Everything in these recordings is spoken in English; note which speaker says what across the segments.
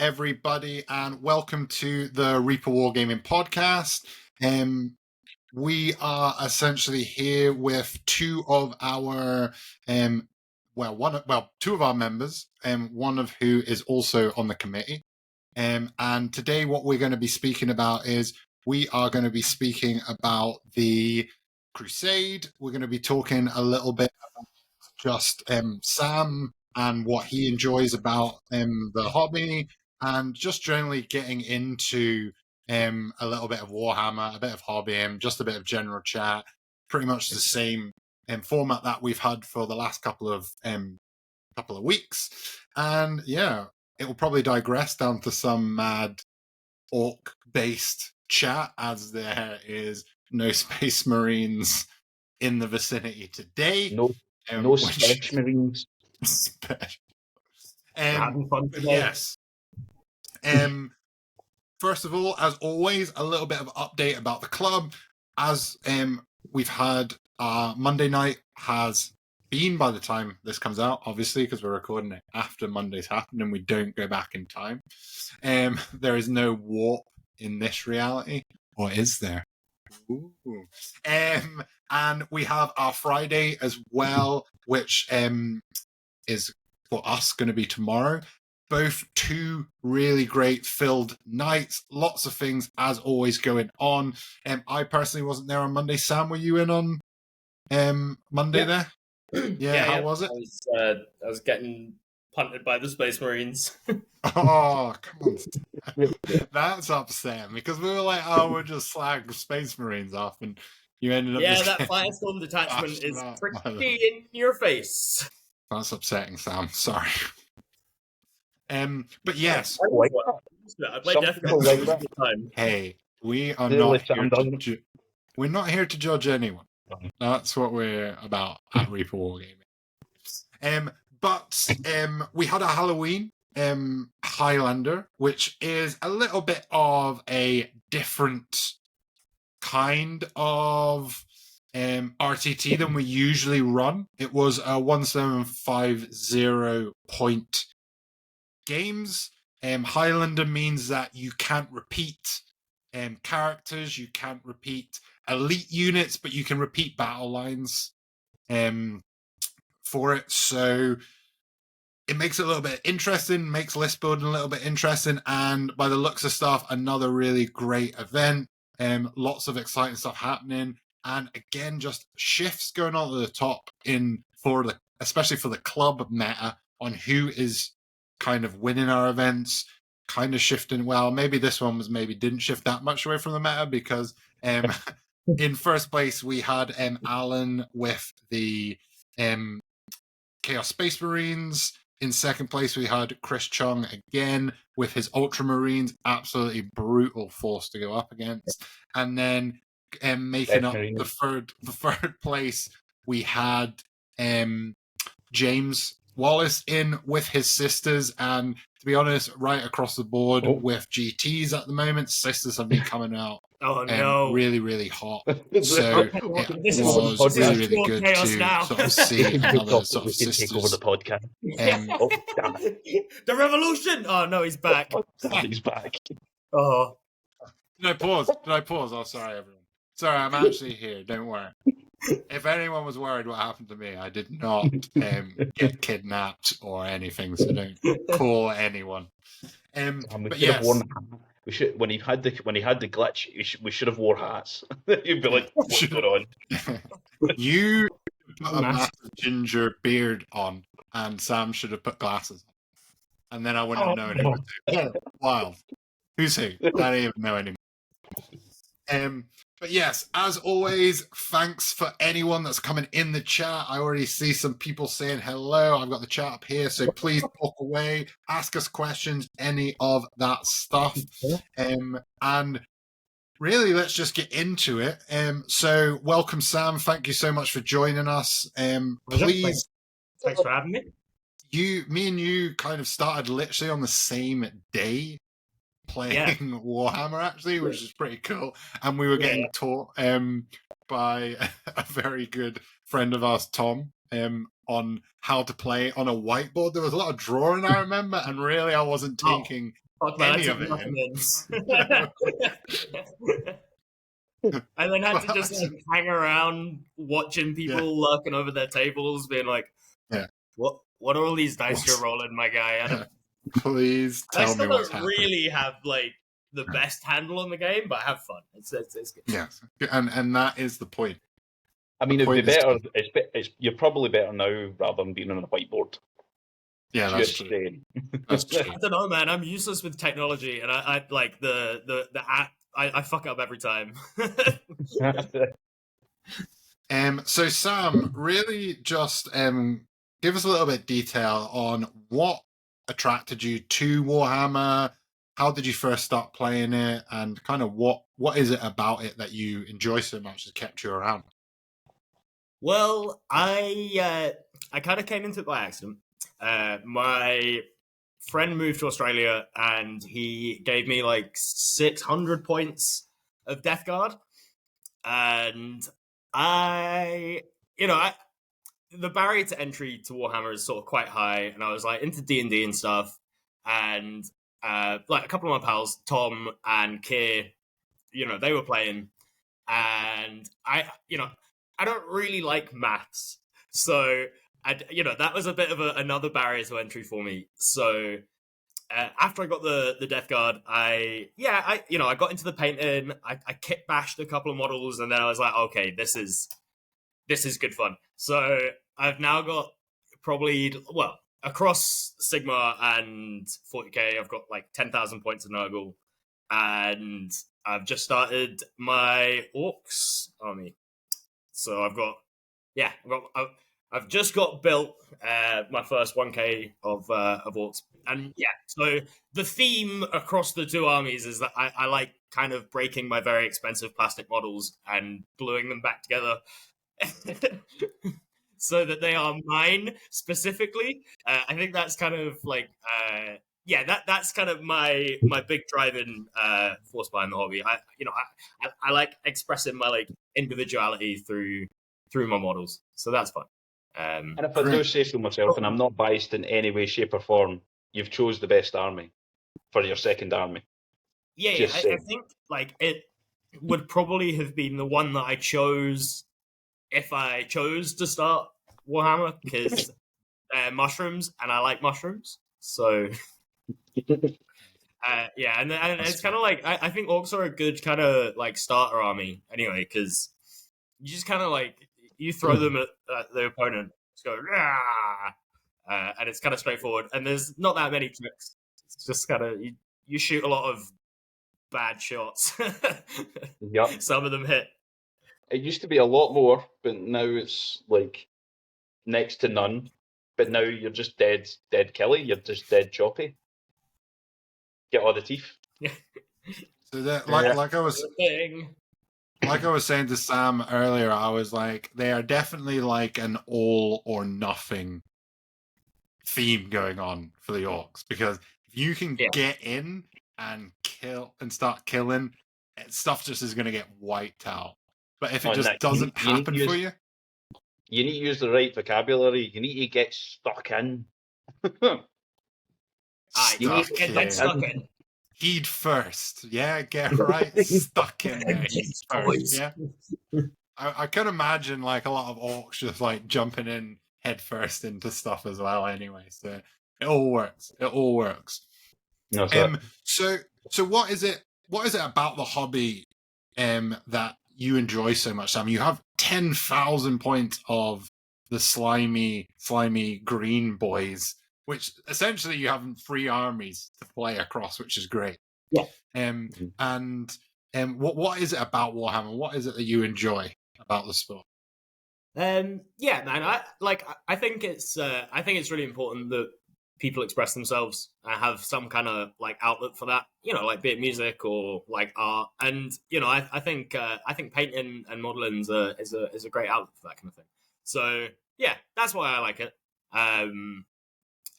Speaker 1: everybody, and welcome to the Reaper Wargaming podcast. We are essentially here with two of our two of our members, one of who is also on the committee. And today what we're going to be speaking about is we are going to be speaking about the Crusade. We're going to be talking a little bit about just Sam and what he enjoys about the hobby, and just generally getting into a little bit of Warhammer, a bit of hobbying, just a bit of general chat. Pretty much the same format that we've had for the last couple of weeks. And yeah, it will probably digress down to some mad orc-based chat, as there is no Space Marines in the vicinity today.
Speaker 2: No Space Marines.
Speaker 3: Having fun today.
Speaker 1: Yes. First of all, as always, a little bit of update about the club. As we've had Monday night has been, by the time this comes out, obviously, because we're recording it after Monday's happened and we don't go back in time. There is no warp in this reality, or is there? Ooh. And we have our Friday as well, which is for us going to be tomorrow. Both two really great filled nights, lots of things as always going on. I personally wasn't there on Monday. Sam, were you in on Monday there? Yeah, how was it?
Speaker 3: I was getting punted by the Space Marines.
Speaker 1: Oh, come on. That's upsetting, because we were like, oh, we'll just slag Space Marines off, and you ended up...
Speaker 3: Yeah, that Firestorm detachment is pretty in your face.
Speaker 1: That's upsetting, Sam. Sorry. But yes.
Speaker 3: I played definitely time.
Speaker 1: Hey, we are not here to we're not here to judge anyone. That's what we're about at Reaper Wargaming. But we had a Halloween Highlander, which is a little bit of a different kind of RTT than we usually run. It was a 1750 point games. Highlander means that you can't repeat characters, you can't repeat elite units, but you can repeat battle lines for it. So it makes it a little bit interesting, makes list building a little bit interesting, and by the looks of stuff, another really great event. Lots of exciting stuff happening, and again, just shifts going on at the top especially for the club meta on who is kind of winning our events, kind of shifting. Well, maybe this one didn't shift that much away from the meta, because in first place we had Alan with the Chaos Space Marines. In second place we had Chris Chung again with his Ultramarines, absolutely brutal force to go up against. And then making up the third place we had James Wallace in with his sisters, and to be honest, right across the board with GTs at the moment, sisters have been coming out really, really hot. So it was really, really good to sort of see another sort of sisters
Speaker 2: take over the podcast.
Speaker 3: The revolution! Oh no, he's back.
Speaker 2: He's back.
Speaker 3: Oh.
Speaker 1: Did I pause? Oh, sorry, everyone. Sorry, I'm actually here. Don't worry. If anyone was worried what happened to me, I did not get kidnapped or anything, so don't call anyone. But yes,
Speaker 2: when he had the glitch, we should have wore hats. You'd be like, "What's going on?"
Speaker 1: You put a massive ginger beard on, and Sam should have put glasses on, and then I wouldn't have known who was who. Wild. Who's who? I don't even know anymore. But yes, as always, thanks for anyone that's coming in the chat. I already see some people saying hello. I've got the chat up here, so please talk away, ask us questions, any of that stuff. And really, let's just get into it. So welcome, Sam. Thank you so much for joining us. Please.
Speaker 3: Thanks for having me.
Speaker 1: Me and you kind of started literally on the same day playing Warhammer, actually, which is pretty cool. And we were getting taught by a very good friend of ours, Tom, on how to play on a whiteboard. There was a lot of drawing, I remember, and really I wasn't taking
Speaker 3: Fuck man,
Speaker 1: any
Speaker 3: I
Speaker 1: of
Speaker 3: took
Speaker 1: it
Speaker 3: nothing
Speaker 1: in.
Speaker 3: in. And then had to
Speaker 1: Well,
Speaker 3: just like hang around watching people lurking over their tables, being like,
Speaker 1: Yeah.
Speaker 3: What are all these dice
Speaker 1: What's-
Speaker 3: you're rolling, my guy? I don't
Speaker 1: Please
Speaker 3: I
Speaker 1: tell
Speaker 3: still
Speaker 1: me what's
Speaker 3: don't
Speaker 1: happening.
Speaker 3: really have like the best handle on the game, but I have fun. It's good.
Speaker 1: Yes, and that is the point.
Speaker 2: I mean, it'd be better. You're probably better now rather than being on a whiteboard.
Speaker 1: Yeah, that's true.
Speaker 2: Saying.
Speaker 1: That's true.
Speaker 3: I don't know, man. I'm useless with technology, and I like the app. I fuck up every time.
Speaker 1: So Sam, really just give us a little bit of detail on what attracted you to Warhammer. How did you first start playing it, and kind of what is it about it that you enjoy so much that kept you around?
Speaker 3: Well, I kind of came into it by accident. My friend moved to Australia, and he gave me like 600 points of Death Guard, and the barrier to entry to Warhammer is sort of quite high, and I was like into D&D and stuff, and like a couple of my pals, Tom and Keir, they were playing, and I don't really like maths, so that was a bit of another barrier to entry for me. So after I got the Death Guard, I got into the painting. I kit bashed a couple of models, and then I was like, okay, this is good fun. So I've now got probably, across Sigma and 40k, I've got like 10,000 points of Nurgle, and I've just started my Orcs army. So I've just got built my first 1k of Orcs, and so the theme across the two armies is that I like kind of breaking my very expensive plastic models and gluing them back together so that they are mine specifically. I think that's kind of like that's kind of my big driving force behind the hobby. I like expressing my like individuality through my models, so that's fun.
Speaker 2: And if I do say so myself, and I'm not biased in any way, shape, or form, you've chose the best army for your second army.
Speaker 3: I think like it would probably have been the one that I chose if I chose to start Warhammer, because they're mushrooms and I like mushrooms. So and it's kind of like I think Orcs are a good kind of like starter army anyway, because you just kind of like you throw them at the opponent, just go and it's kind of straightforward, and there's not that many tricks. It's just kind of you shoot a lot of bad shots.
Speaker 2: Yep.
Speaker 3: Some of them hit.
Speaker 2: It used to be a lot more, but now it's like next to none. But now you're just dead killy. You're just dead choppy. Get all the teeth.
Speaker 1: So that, like I was saying to Sam earlier, I was like, they are definitely like an all or nothing theme going on for the Orcs, because if you can get in and kill and start killing, stuff just is going to get wiped out. But if it just doesn't happen for you,
Speaker 2: you need to use the right vocabulary. You need to get stuck in.
Speaker 3: Get stuck in.
Speaker 1: Heed first, get right stuck in there. Heed first, yeah. I can imagine like a lot of Orcs just like jumping in head first into stuff as well. Anyway, so it all works. It all works.
Speaker 2: No,
Speaker 1: so what is it? What is it about the hobby that you enjoy so much, Sam? You have 10,000 points of the slimy green boys, which essentially you have 3 armies to play across, which is great.
Speaker 3: Yeah.
Speaker 1: And what is it about Warhammer? What is it that you enjoy about the sport?
Speaker 3: Man, I think it's really important that people express themselves and have some kind of like outlet for that, like be it music or like art. And I think painting and modeling is a great outlet for that kind of thing. So that's why I like it. And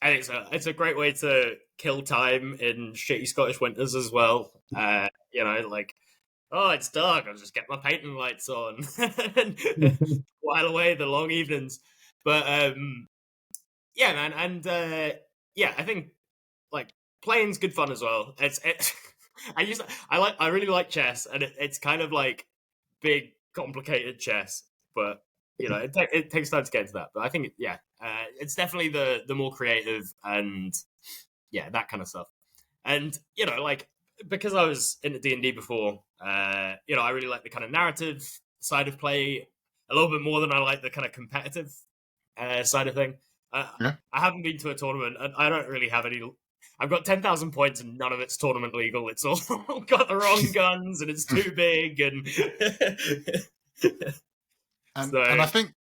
Speaker 3: it's a great way to kill time in shitty Scottish winters as well. Like, oh, it's dark, I'll just get my painting lights on and while away the long evenings. But man, and I think like playing's good fun as well. I really like chess, and it's kind of like big, complicated chess, but it takes time to get into that. But I think, it's definitely the more creative and that kind of stuff. And like, because I was into D&D before, I really like the kind of narrative side of play a little bit more than I like the kind of competitive side of thing. I haven't been to a tournament, and I don't really have any. I've got 10,000 points, and none of it's tournament legal. It's all got the wrong guns, and it's too big, and
Speaker 1: and I think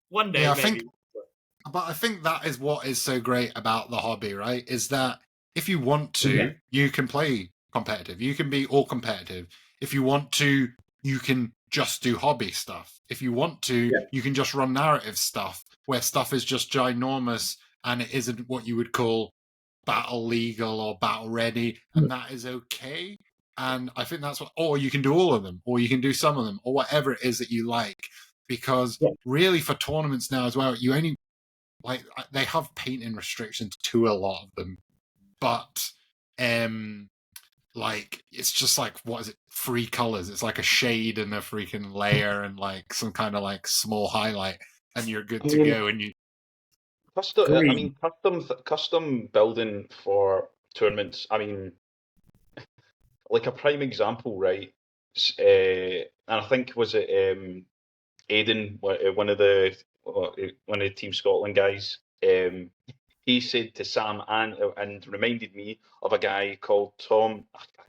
Speaker 3: one day maybe.
Speaker 1: But I think that is what is so great about the hobby, right? Is that if you want to, you can play competitive. You can be all competitive. If you want to, you can just do hobby stuff. If you want to, you can just run narrative stuff where stuff is just ginormous and it isn't what you would call battle legal or battle ready, and that is okay. And I think that's what, or you can do all of them, or you can do some of them, or whatever it is that you like. Because really for tournaments now as well, you only, like, they have painting restrictions to a lot of them, but like, it's just like, what is it, 3 colors? It's like a shade and a freaking layer and like some kind of like small highlight, and you're good to go. And you
Speaker 2: custom building for tournaments. I mean, like a prime example, right? And I think was it Aidan, one of the Team Scotland guys. He said to Sam and reminded me of a guy called Tom.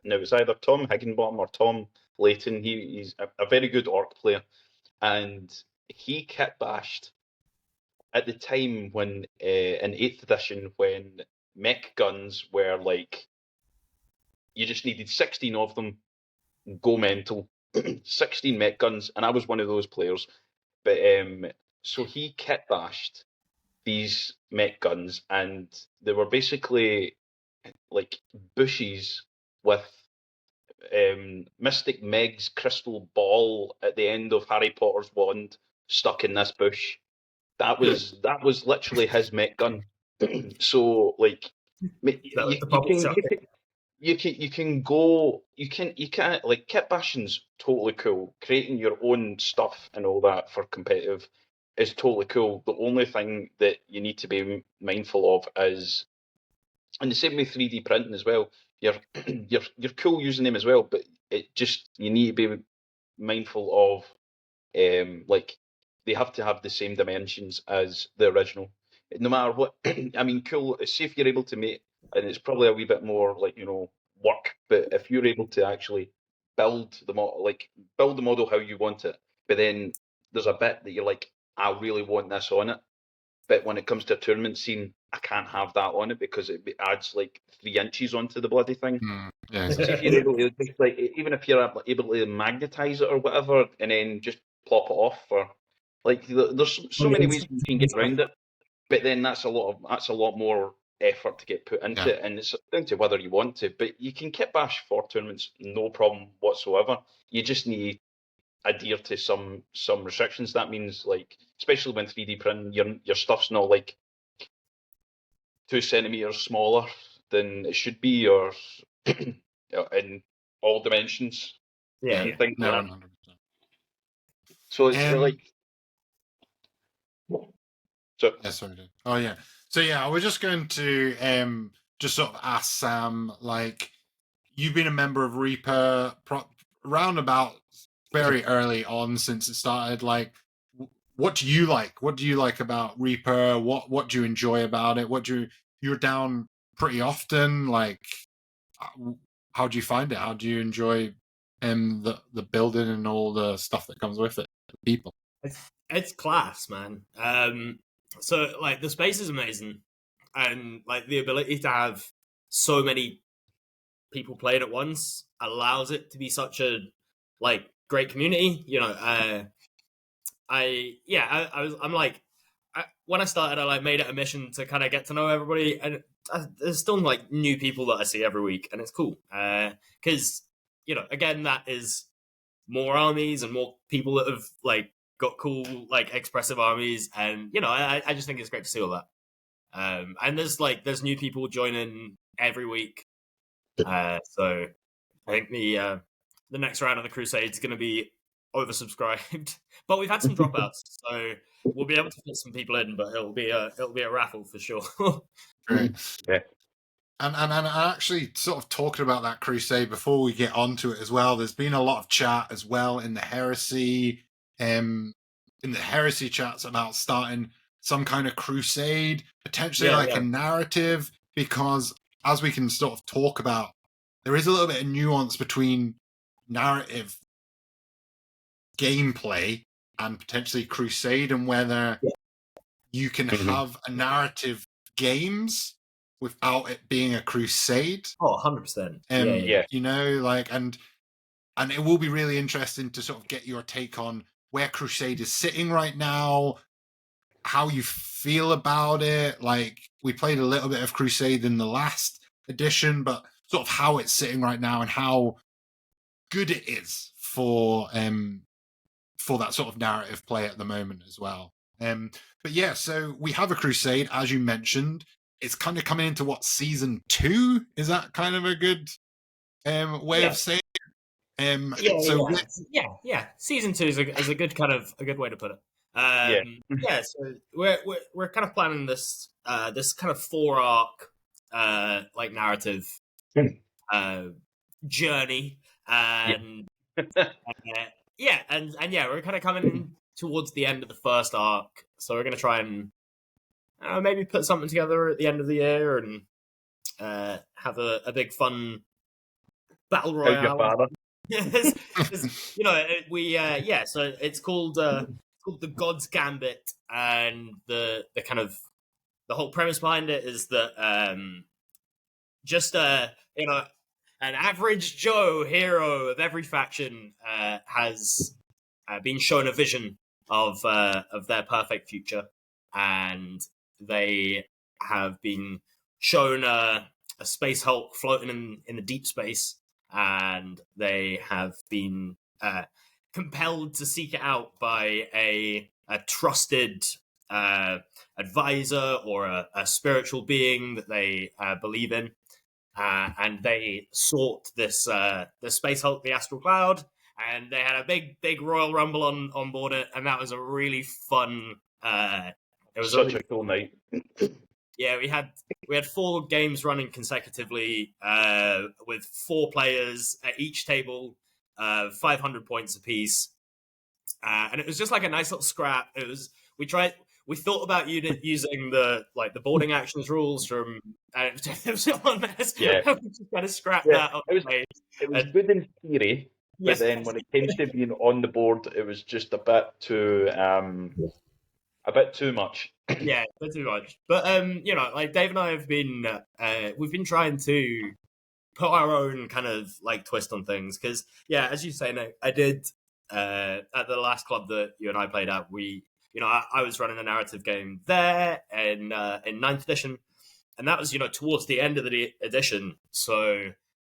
Speaker 2: Now it's either Tom Higginbottom or Tom Layton. He's a very good orc player, and he kit bashed at the time when in 8th edition, when mech guns were like, you just needed 16 of them, go mental. 16 mech guns, and I was one of those players. But so he kit bashed these mech guns, and they were basically like bushes with Mystic Meg's crystal ball at the end of Harry Potter's wand stuck in this bush. That was literally his mech gun. So like, you can like, kit bashing's totally cool. Creating your own stuff and all that for competitive is totally cool. The only thing that you need to be mindful of is, and the same with 3D printing as well. You're cool using them as well, but you need to be mindful of like, they have to have the same dimensions as the original. No matter what, I mean, cool. Say if you're able to make, and it's probably a wee bit more like, work, but if you're able to actually build the model how you want it, but then there's a bit that you're like, I really want this on it, but when it comes to a tournament scene, I can't have that on it because it adds like 3 inches onto the bloody thing. So if you're able to, like, even if you're able to magnetize it or whatever, and then just plop it off, or like, there's so many ways you can get around it. But then that's a lot more effort to get put into it, and it's down to whether you want to. But you can kit bash for tournaments, no problem whatsoever. You just need to adhere to some restrictions. That means, like, especially when 3D printing, your stuff's not like 2 centimeters smaller than it should be, or in all dimensions, and things like that.
Speaker 1: 100%.
Speaker 2: So it's like. So
Speaker 1: I was just going to just sort of ask Sam, like, you've been a member of Reaper round about very early on since it started. Like, what do you like? What do you like about Reaper? What do you enjoy about it? You're down pretty often? Like, how do you find it? How do you enjoy the building and all the stuff that comes with it? People.
Speaker 3: It's class, man. So like, the space is amazing, and like, the ability to have so many people playing at once allows it to be such a like great community. When I started, I like made it a mission to kind of get to know everybody, and there's still like new people that I see every week, and it's cool because again, that is more armies and more people that have like got cool, like, expressive armies, and I just think it's great to see all that. And there's new people joining every week. So I think the next round of the Crusade is going to be oversubscribed, but we've had some dropouts, so we'll be able to fit some people in. But it'll be a raffle for sure.
Speaker 1: Great.
Speaker 2: Yeah.
Speaker 1: And actually, sort of talking about that Crusade before we get onto it as well. There's been a lot of chat as well in the heresy chats about starting some kind of crusade, potentially a narrative, because as we can sort of talk about, there is a little bit of nuance between narrative gameplay and potentially crusade, and whether you can have a narrative games without it being a crusade.
Speaker 3: 100%.
Speaker 1: You know, and it will be really interesting to sort of get your take on where crusade is sitting right now, how you feel about it. Like, we played a little bit of crusade in the last edition, but sort of how it's sitting right now and how good it is for that sort of narrative play at the moment as well. But yeah, so we have a crusade, as you mentioned. It's kind of coming into season 2? Is that kind of a good way of saying it?
Speaker 3: Season 2 is a good good way to put it. So we're kind of planning this this kind of 4-arc narrative journey, and we're kind of coming in towards the end of the first arc, so we're going to try and maybe put something together at the end of the year and have a big fun battle royale. You know, so it's called the God's Gambit, and the kind of the whole premise behind it is that just an average Joe hero of every faction has been shown a vision of their perfect future, and they have been shown a space Hulk floating in the deep space, and they have been compelled to seek it out by a trusted advisor or a spiritual being that they believe in. And they sought this Space Hulk, the Astral Cloud, and they had a big Royal Rumble on board it, and that was a really fun. It was
Speaker 2: such a cool night.
Speaker 3: Yeah, we had 4 games running consecutively with 4 players at each table, 500 points apiece, and it was just like a nice little scrap. It was we thought about using the boarding actions rules from it was a mess.
Speaker 2: Yeah.
Speaker 3: We just kind of scrapped that.
Speaker 2: It was good in theory, but then when it came to being on the board, it was just a bit too much.
Speaker 3: Yeah, a bit too much. But you know, like Dave and I have been we've been trying to put our own kind of twist on things, because as you say, Nick, I did at the last club that you and I played at, I was running a narrative game there in 9th edition, and that was towards the end of the edition. So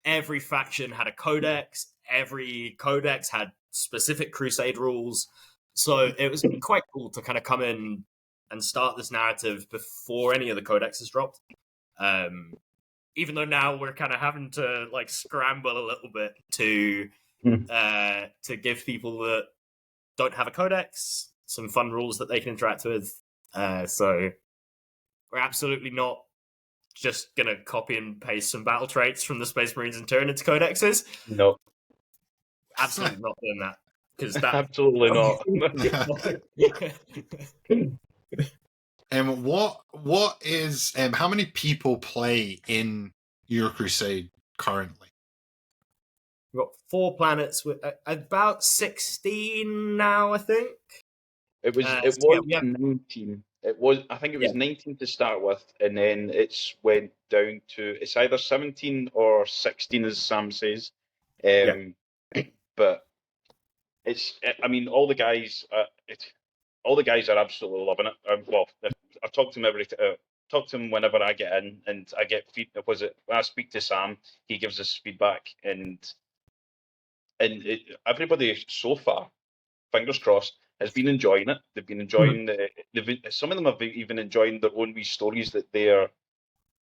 Speaker 3: every faction had a codex. Every codex had specific crusade rules. So it was quite cool to kind of come in and start this narrative before any of the codexes dropped. Even though now we're kind of having to scramble a little bit to give people that don't have a codex some fun rules that they can interact with. So we're absolutely not just going to copy and paste some battle traits from the Space Marines and turn into codexes.
Speaker 2: No.
Speaker 3: Absolutely not doing that.
Speaker 2: Absolutely not.
Speaker 1: What is how many people play in your crusade currently?
Speaker 3: We've got 4 planets with about 16 now, I think.
Speaker 2: It was 19. I think it was 19 to start with, and then it's went down to it's either 17 or 16, as Sam says. But all the guys are absolutely loving it. I've talked to them talk to them whenever I get in, and I get feedback. When I speak to Sam, he gives us feedback, and everybody so far, fingers crossed, has been enjoying it. They've been enjoying some of them have even enjoying their own wee stories that they're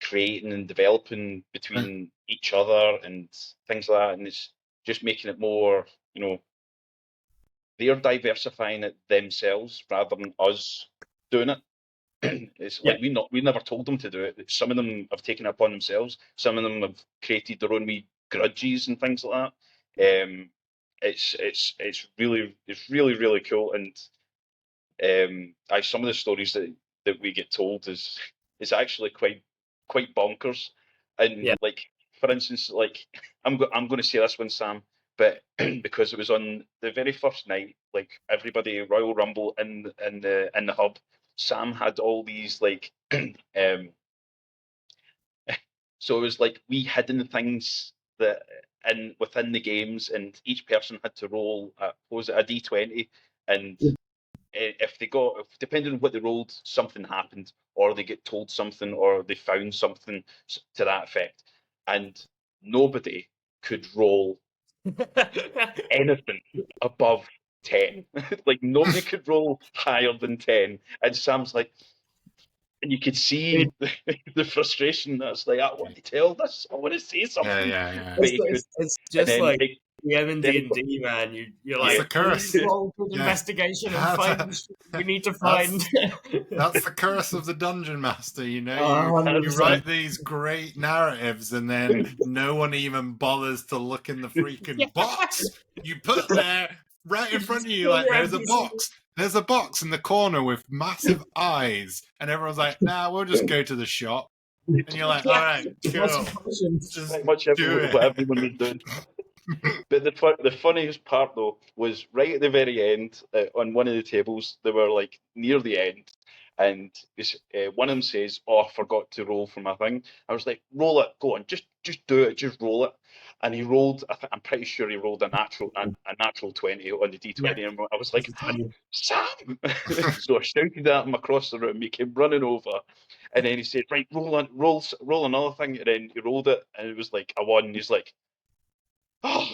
Speaker 2: creating and developing between each other and things like that, and it's just making it more, they're diversifying it themselves rather than us doing it. It's like we never told them to do it. Some of them have taken it upon themselves. Some of them have created their own wee grudges and things like that. It's really cool, and some of the stories that we get told is actually quite bonkers. And like, for instance, like I'm going to say this one, Sam, but because it was on the very first night, like everybody Royal Rumble in the hub, Sam had all these like so it was like we hidden things that within the games, and each person had to roll a d20, and if depending on what they rolled, something happened, or they get told something, or they found something to that effect, and nobody could roll anything above 10. Like nobody could roll higher than 10, and Sam's like, and you could see the frustration. That's like, I want to tell this. I want to say something.
Speaker 1: Yeah.
Speaker 3: It's just like the D&D, man. You're
Speaker 1: that's
Speaker 3: like,
Speaker 1: the curse.
Speaker 3: Roll good investigation and find we need to find.
Speaker 1: That's the curse of the dungeon master. You
Speaker 3: Oh,
Speaker 1: write these great narratives, and then no one even bothers to look in the freaking box you put there right in front of you. Like, there's a box. There's a box in the corner with massive eyes, and everyone's like, "Nah, we'll just go to the shop." And you're like, "All right, cool."
Speaker 2: Just pretty much what everyone was doing. But the funniest part though was right at the very end, on one of the tables. They were like near the end, and one of them says, "Oh, I forgot to roll for my thing." I was like, "Roll it, go on, just do it, just roll it." And he rolled. I'm pretty sure he rolled a natural 20 on the d20. And I was like, "Sam!" So I shouted at him across the room. He came running over, and then he said, "Right, roll another thing." And then he rolled it, and it was like a 1. And he's like, "Oh."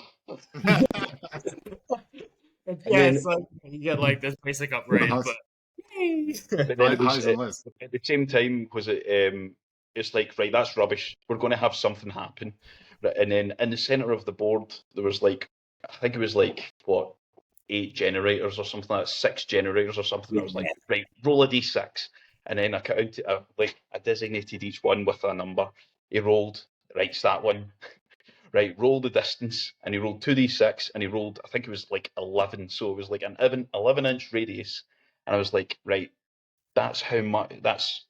Speaker 3: It's like you get like this basic upgrade, but
Speaker 2: then it was at the same time was it's like, right, that's rubbish. We're going to have something happen, right? And then in the center of the board there was like, I think it was like 8 generators or something like that, 6 generators or something. I was like, right, roll a d6, and then I designated each one with a number. He rolled, right, it's that one. Right, roll the distance, and he rolled 2d6, and he rolled, I think it was like 11, so it was like an 11-inch radius, and I was like, right, that's how much, that's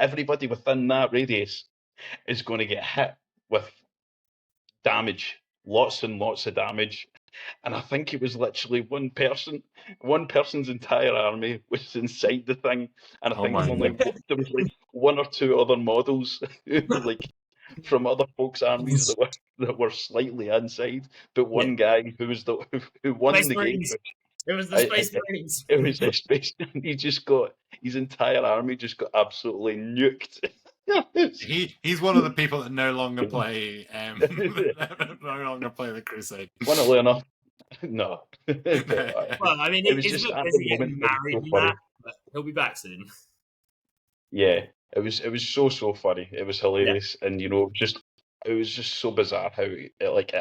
Speaker 2: everybody within that radius is going to get hit with damage, lots and lots of damage. And I think it was literally one person's entire army was inside the thing, and I think there was like 1 or 2 other models like from other folks' armies that were slightly inside, but one guy who won
Speaker 3: Space
Speaker 2: the game.
Speaker 3: It was the Space Marines.
Speaker 2: It was the Space. He just got, his entire army just got absolutely nuked.
Speaker 1: He's one of the people that no longer play the Crusade.
Speaker 2: Funnily enough, no.
Speaker 3: Well, I mean, he's a bit busy getting married and that, but he'll be back soon.
Speaker 2: Yeah, it was so funny. It was hilarious, and it was just so bizarre how it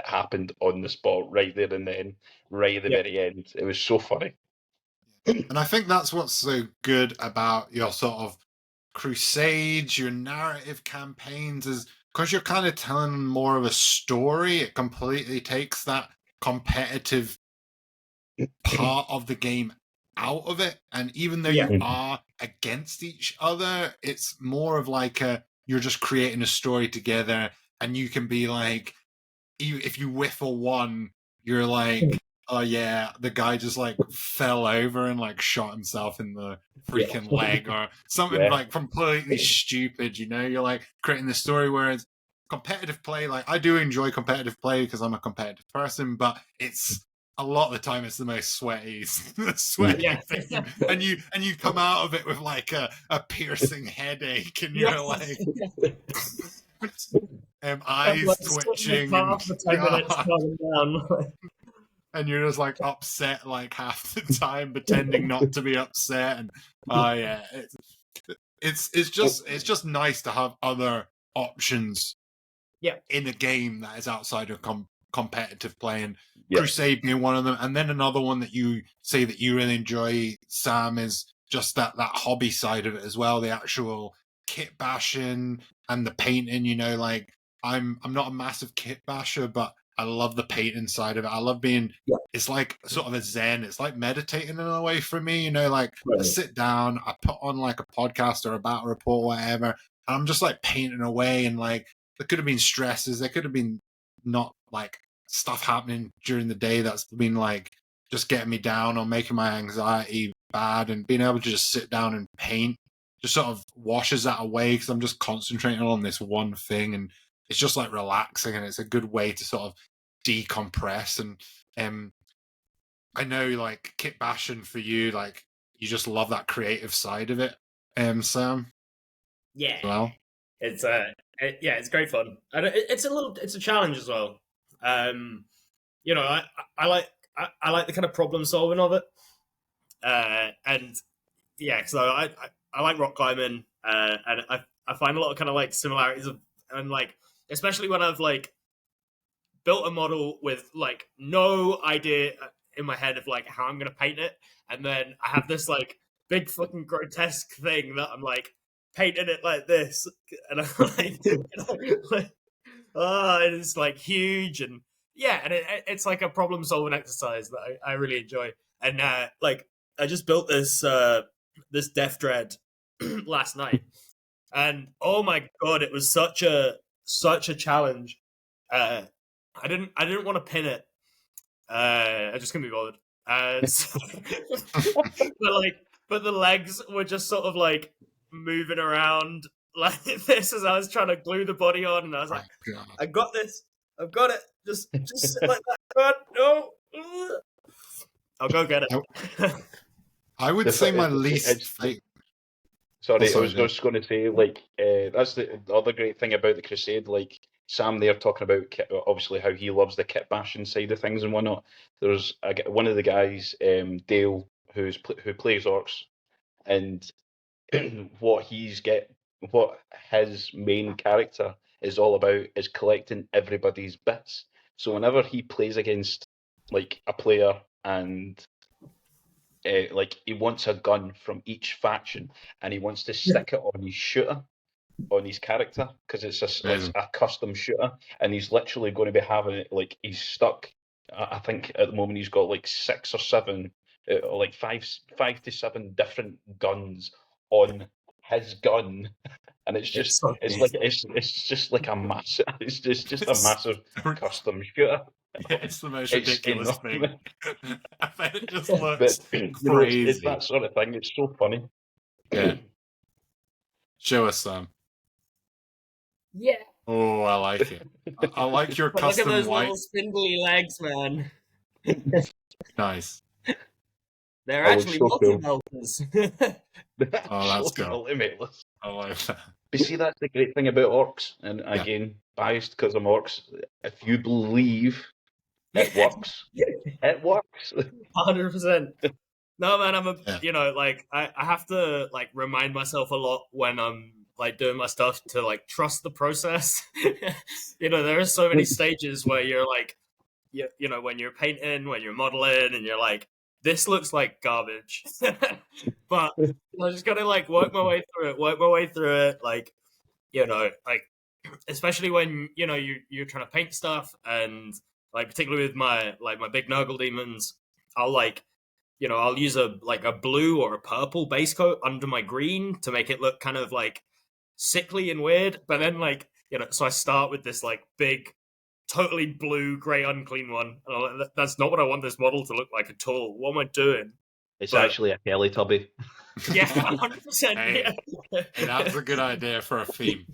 Speaker 2: happened on the spot right there and then, right at the very end. It was so funny.
Speaker 1: And I think that's what's so good about your sort of crusades, your narrative campaigns, is because you're kind of telling more of a story. It completely takes that competitive part of the game out of it, and even though you are against each other, it's more of like you're just creating a story together, and you can be like, if you whiff a 1, you're like, oh yeah, the guy just like fell over and like shot himself in the freaking leg or something like completely stupid, you're like creating this story. Whereas competitive play, like, I do enjoy competitive play because I'm a competitive person, but it's a lot of the time it's the most sweaty thing. And you come out of it with like a piercing headache, and you're like eyes twitching and you're just like upset like half the time, pretending not to be upset. And it's just nice to have other options in a game that is outside of competitive play, and Crusade being one of them. And then another one that you say that you really enjoy, Sam, is just that hobby side of it as well, the actual kit bashing and the painting. You know, like I'm not a massive kit basher, but I love the painting side of it. I love being it's like sort of a zen. It's like meditating in a way for me, you know, like I sit down, I put on like a podcast or a battle report, whatever, and I'm just like painting away. And like there could have been stresses, there could have been not like stuff happening during the day that's been like just getting me down or making my anxiety bad, and being able to just sit down and paint just sort of washes that away, because I'm just concentrating on this one thing, and it's just like relaxing, and it's a good way to sort of decompress. And I know like kit bashing for you, like you just love that creative side of it, Sam.
Speaker 3: Yeah.
Speaker 1: Well,
Speaker 3: it's it's great fun, and it's a challenge as well. You know, I like the kind of problem solving of it, and yeah, so I like rock climbing, and I find a lot of kind of like similarities of, and like especially when I've like built a model with like no idea in my head of like how I'm gonna paint it, and then I have this like big fucking grotesque thing that I'm like painting it like this, and I'm like, it's like huge, and and it's like a problem solving exercise that I really enjoy. And like I just built this this Death Dread last night, and oh my god, it was such a challenge. I didn't want to pin it. I just couldn't be bothered. So, but the legs were just sort of like moving around like this as I was trying to glue the body on, and I was like, I got this. I've got it. Just sit like that. God, no. I'll go get it.
Speaker 1: I would say my least favorite.
Speaker 2: Sorry, I was just going to say, like, that's the other great thing about the Crusade. Like, Sam there talking about obviously how he loves the kit bashing side of things and whatnot. There's one of the guys, Dale, who plays orcs, and what his main character is all about is collecting everybody's bits. So whenever he plays against like a player and like he wants a gun from each faction and he wants to stick it on his shooter, on his character, because it's a custom shooter, and he's literally going to be having it like he's stuck. I think at the moment he's got like 6 or 7, or like 5 to 7 different guns on his gun, and it's just it's just like a massive it's just a massive custom shooter.
Speaker 1: Yeah, it's the most ridiculous thing. I bet it just looks crazy.
Speaker 2: It's that sort of thing. It's so funny.
Speaker 1: Yeah. Show us some.
Speaker 3: Yeah.
Speaker 1: Oh, I like it. I like your custom
Speaker 3: look at those
Speaker 1: white.
Speaker 3: little spindly legs, man.
Speaker 1: Nice.
Speaker 3: They're actually multi-melters.
Speaker 1: Oh, that's cool.
Speaker 2: I like that. But see, that's the great thing about orcs, and again, biased because I'm orcs. If you believe it works, it works.
Speaker 3: 100%. No, man, I'm you know, like I have to like remind myself a lot when I'm like doing my stuff to like trust the process. You know, there are so many stages where you're like, you know, when you're painting, when you're modeling, and you're like, this looks like garbage. But I just gotta like work my way through it. Like, you know, like especially when, you know, you're trying to paint stuff, and like particularly with my big Nurgle demons, I'll like, you know, I'll use a blue or a purple base coat under my green to make it look kind of like sickly and weird. But then like, you know, so I start with this like big, totally blue, grey, unclean one. And I'm like, that's not what I want this model to look like at all. What am I doing?
Speaker 2: It's actually a Teletubby.
Speaker 3: Yeah, 100%.
Speaker 1: Hey, that's a good idea for a theme.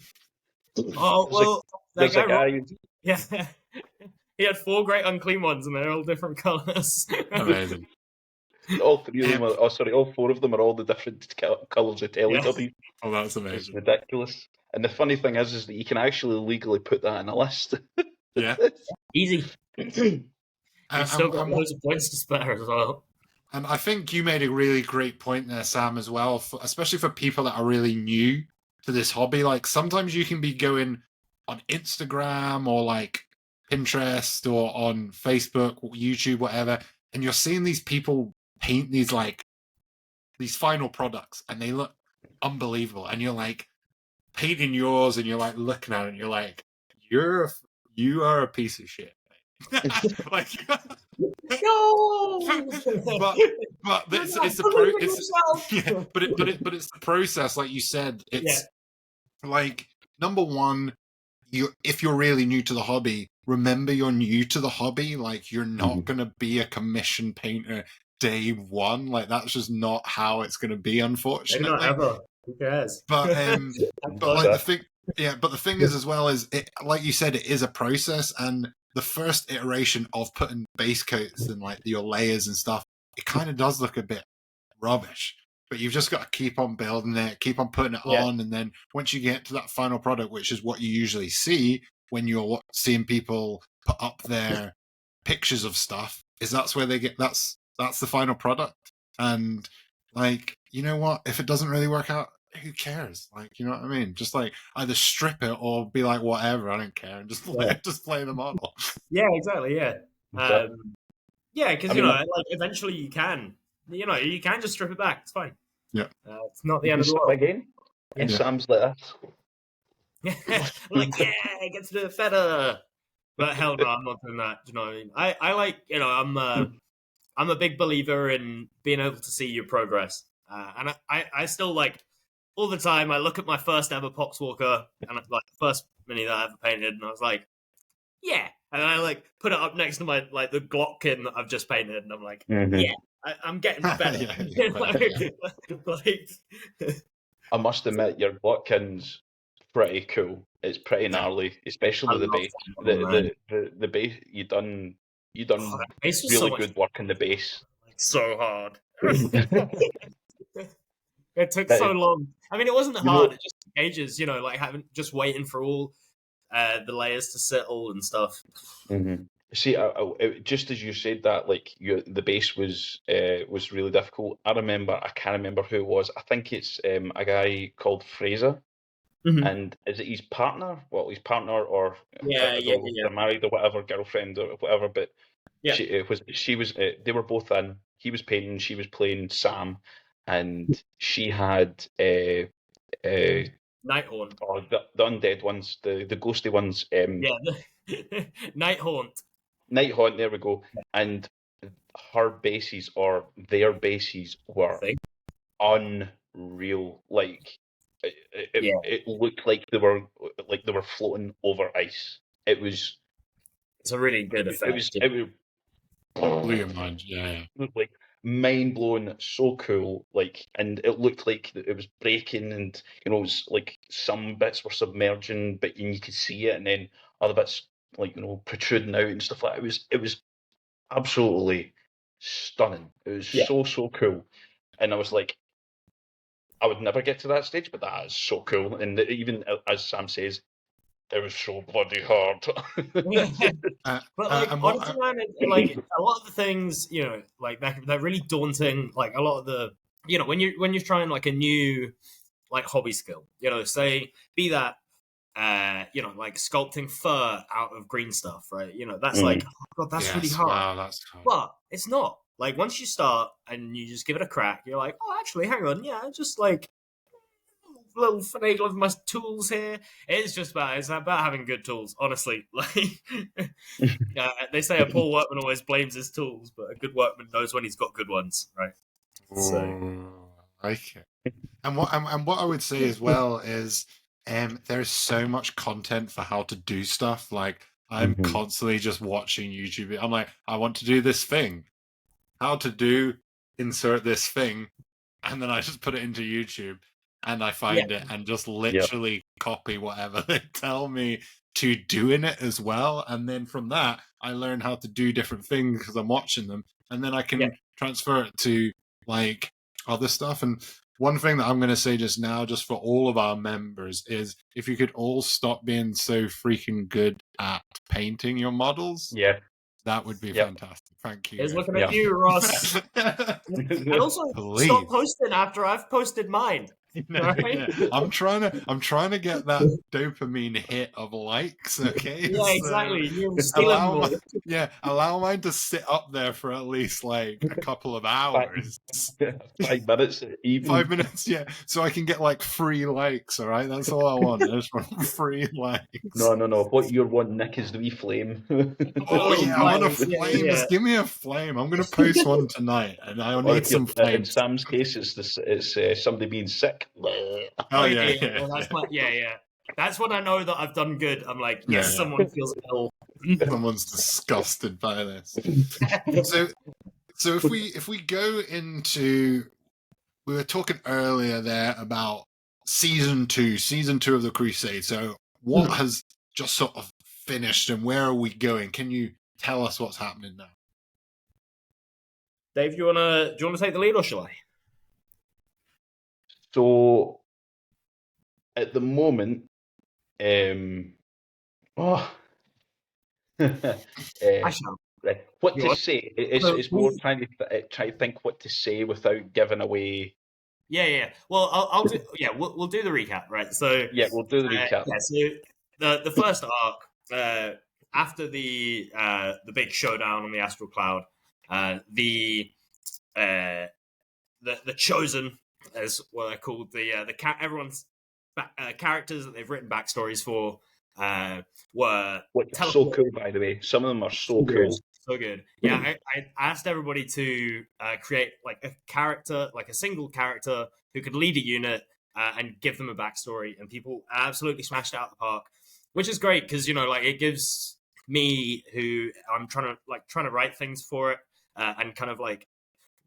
Speaker 3: Oh, well,
Speaker 2: there's a guy.
Speaker 3: Yeah. He had 4 great unclean ones, and they're all different colours.
Speaker 1: Amazing.
Speaker 2: All 3 of them are, all 4 of them are all the different colours of Teletubbies.
Speaker 1: Oh, that's amazing.
Speaker 2: It's ridiculous. And the funny thing is that you can actually legally put that in a list.
Speaker 1: Yeah.
Speaker 3: Easy. You've still got loads of points to spare as well.
Speaker 1: And I think you made a really great point there, Sam, as well, especially for people that are really new to this hobby. Like sometimes you can be going on Instagram or like Pinterest or on Facebook, YouTube, whatever, and you're seeing these people paint these final products and they look unbelievable. And you're like painting yours and you're like looking at it and you're like, you are a piece of shit. Like,
Speaker 3: No,
Speaker 1: but it's it's the process, like you said. It's like, number one, if you're really new to the hobby, remember you're new to the hobby. Like, you're not gonna be a commission painter day one. Like, that's just not how it's gonna be, unfortunately.
Speaker 3: Maybe not ever. Who cares?
Speaker 1: But like the thing is as well is it, like you said, it is a process, and the first iteration of putting base coats and like your layers and stuff, it kind of does look a bit rubbish. But you've just got to keep on building it, keep on putting it on, and then once you get to that final product, which is what you usually see when you're seeing people put up their pictures of stuff, is that's where they get that's the final product. And like, you know what? If it doesn't really work out, who cares? Like, you know what I mean? Just like either strip it or be like, whatever, I don't care, and just play the model.
Speaker 3: Yeah, exactly. Yeah, because like eventually you can just strip it back. It's fine.
Speaker 1: Yeah,
Speaker 3: it's not the end of the world.
Speaker 2: Again, and Sam's like that.
Speaker 3: Like, get to do it better. But hell no, I'm not doing that. Do you know what I mean? I like, I'm a big believer in being able to see your progress. And I still, like, all the time, I look at my first ever Poxwalker, and like the first mini that I ever painted, and I was like, yeah. And I like put it up next to my, like, the Glockkin that I've just painted, and I'm like, yeah, I'm getting better.
Speaker 2: I must admit, your Glockkin's pretty cool. It's pretty gnarly, especially the base. The base, you done really good work in the base.
Speaker 3: So hard. It took so long. I mean, it wasn't hard. It just took ages, like just waiting for all the layers to settle and stuff.
Speaker 2: See, just as you said that, like the base was really difficult. I can't remember who it was. I think it's a guy called Fraser. And is it his partner? Well, his partner, or they're married or whatever, girlfriend or whatever. But they were both in. He was painting, she was playing Sam, and she had
Speaker 3: Nighthaunt.
Speaker 2: Oh, the undead ones, the ghostly ones.
Speaker 3: Nighthaunt.
Speaker 2: Nighthaunt. There we go. And her bases, or their bases, were unreal. Like. It looked like they were floating over ice. It's
Speaker 3: a really good effect.
Speaker 2: It blew your mind. Yeah. Like mind blowing, so cool. Like, and it looked like it was breaking, and it was like some bits were submerging, but you could see it, and then other bits like protruding out and stuff like that. It was absolutely stunning. It was so cool, and I was like, I would never get to that stage, but that is so cool. And even as Sam says, it was so bloody hard.
Speaker 3: But like, honestly, man, like a lot of the things, like they're really daunting. Like a lot of the, when you're trying like a new like hobby skill, say be that, like sculpting fur out of green stuff, right? That's like, oh God, that's really hard.
Speaker 1: Wow, that's cool.
Speaker 3: But it's not. Like, once you start and you just give it a crack, you're like, oh, actually, hang on, just like a little finagle of my tools here. It's about having good tools, honestly. Like, they say a poor workman always blames his tools, but a good workman knows when he's got good ones, right?
Speaker 1: So, I like it. And what I would say as well is, there's so much content for how to do stuff. Like, I'm constantly just watching YouTube. I'm like, I want to do this thing. How to insert this thing, and then I just put it into YouTube and I find it and just literally copy whatever they tell me to do in it as well. And then from that, I learn how to do different things because I'm watching them, and then I can transfer it to like other stuff. And one thing that I'm going to say just now, just for all of our members, is if you could all stop being so freaking good at painting your models, that would be fantastic. Thank you.
Speaker 3: Here's looking at you, Ross. And also,
Speaker 1: Please.
Speaker 3: stop posting after I've posted mine. Right?
Speaker 1: I'm trying to get that dopamine hit of likes. Okay.
Speaker 3: Yeah, exactly. You're stealing
Speaker 1: allow mine to sit up there for at least like a couple of hours.
Speaker 2: 5 minutes even.
Speaker 1: 5 minutes, yeah. So I can get like free likes. All right, that's all I want. I just want free likes.
Speaker 2: No. What you're wanting, Nick, is the wee flame.
Speaker 1: Oh yeah, I want a
Speaker 3: Yeah,
Speaker 1: flame.
Speaker 3: yeah.
Speaker 1: Just give me a flame. I'm gonna post one tonight, and I'll need some
Speaker 2: In
Speaker 1: flames.
Speaker 2: Sam's case, it's somebody being sick.
Speaker 1: Oh yeah.
Speaker 3: That's when I know that I've done good. I'm like, yes, someone feels ill.
Speaker 1: Someone's disgusted by this. So if we go into, we were talking earlier there about season two of the Crusade. So what has just sort of finished, and where are we going? Can you tell us what's happening now?
Speaker 3: Dave, do you wanna take the lead, or shall I?
Speaker 2: So at the moment,
Speaker 3: I shall.
Speaker 2: what
Speaker 3: Go
Speaker 2: to
Speaker 3: on.
Speaker 2: say? It's more trying to think what to say without giving away.
Speaker 3: Yeah. Well, I'll do. Yeah, we'll do the recap, right? So
Speaker 2: Yeah, we'll do the recap.
Speaker 3: So the first arc, after the big showdown on the astral cloud, the chosen, as what they're called, everyone's characters that they've written backstories for were
Speaker 2: So cool, by the way. Some of them are so cool.
Speaker 3: So good. Yeah, I asked everybody to create like a character, like a single character who could lead a unit and give them a backstory, and people absolutely smashed it out of the park, which is great because like it gives me, who I'm trying to write things for it and kind of like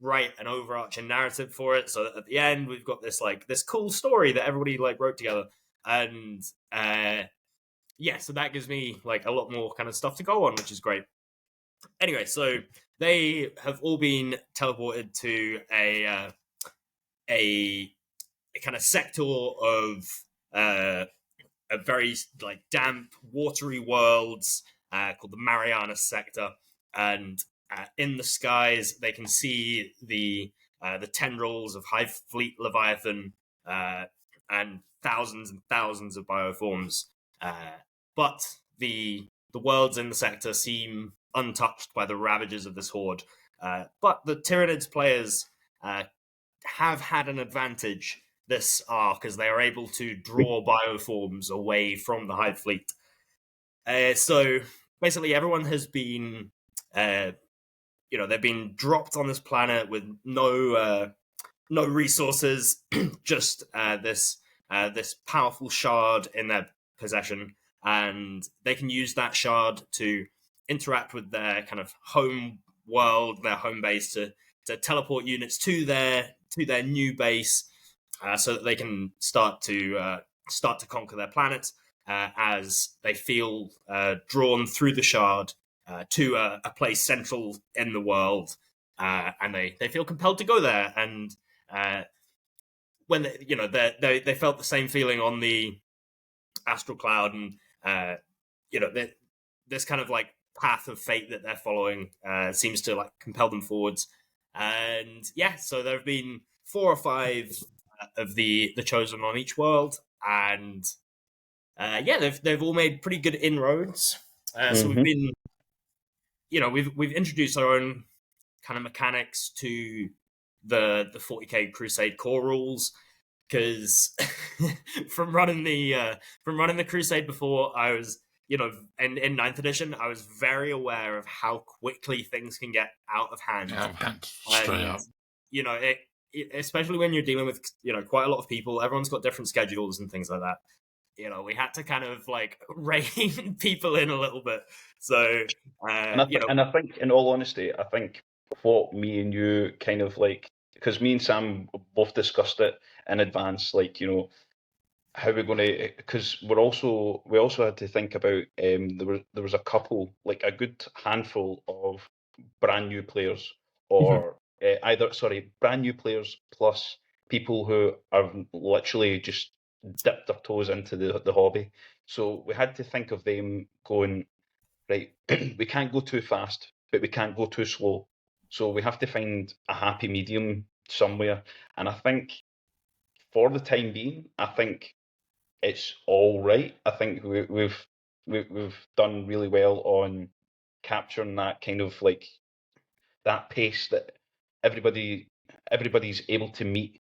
Speaker 3: write an overarching narrative for it, so that at the end we've got this cool story that everybody like wrote together, and so that gives me like a lot more kind of stuff to go on, which is great. Anyway, so they have all been teleported to a kind of sector of a very like damp, watery worlds called the Mariana sector, and in the skies they can see the tendrils of Hive Fleet Leviathan and thousands of bioforms, but the worlds in the sector seem untouched by the ravages of this horde. But the Tyranids players have had an advantage this arc, as they are able to draw bioforms away from the Hive Fleet. So basically everyone has been, they've been dropped on this planet with no resources, just this powerful shard in their possession, and they can use that shard to interact with their kind of home world, their home base, to teleport units to their new base, so that they can start to conquer their planet as they feel drawn through the shard to a place central in the world, and they feel compelled to go there. And when they felt the same feeling on the astral cloud, and this kind of like path of fate that they're following seems to like compel them forwards. And so there have been 4 or 5 of the chosen on each world, and they've all made pretty good inroads. So we've been, we've introduced our own kind of mechanics to the 40k Crusade core rules, because from running the Crusade before, I was, in 9th edition, I was very aware of how quickly things can get out of hand.
Speaker 1: Straight up.
Speaker 3: Especially when you're dealing with, quite a lot of people. Everyone's got different schedules and things like that. We had to kind of like rein people in a little bit. So,
Speaker 2: and I think, in all honesty, I think what me and you kind of like, because me and Sam both discussed it in advance, like, how we're going to, because we also had to think about there was a couple, like a good handful of brand new players, or brand new players plus people who have literally just dipped their toes into the hobby. So we had to think of them going, right, we can't go too fast but we can't go too slow. So we have to find a happy medium somewhere. And I think for the time being, I think it's all right. I think we've done really well on capturing that kind of like that pace that everybody's able to meet,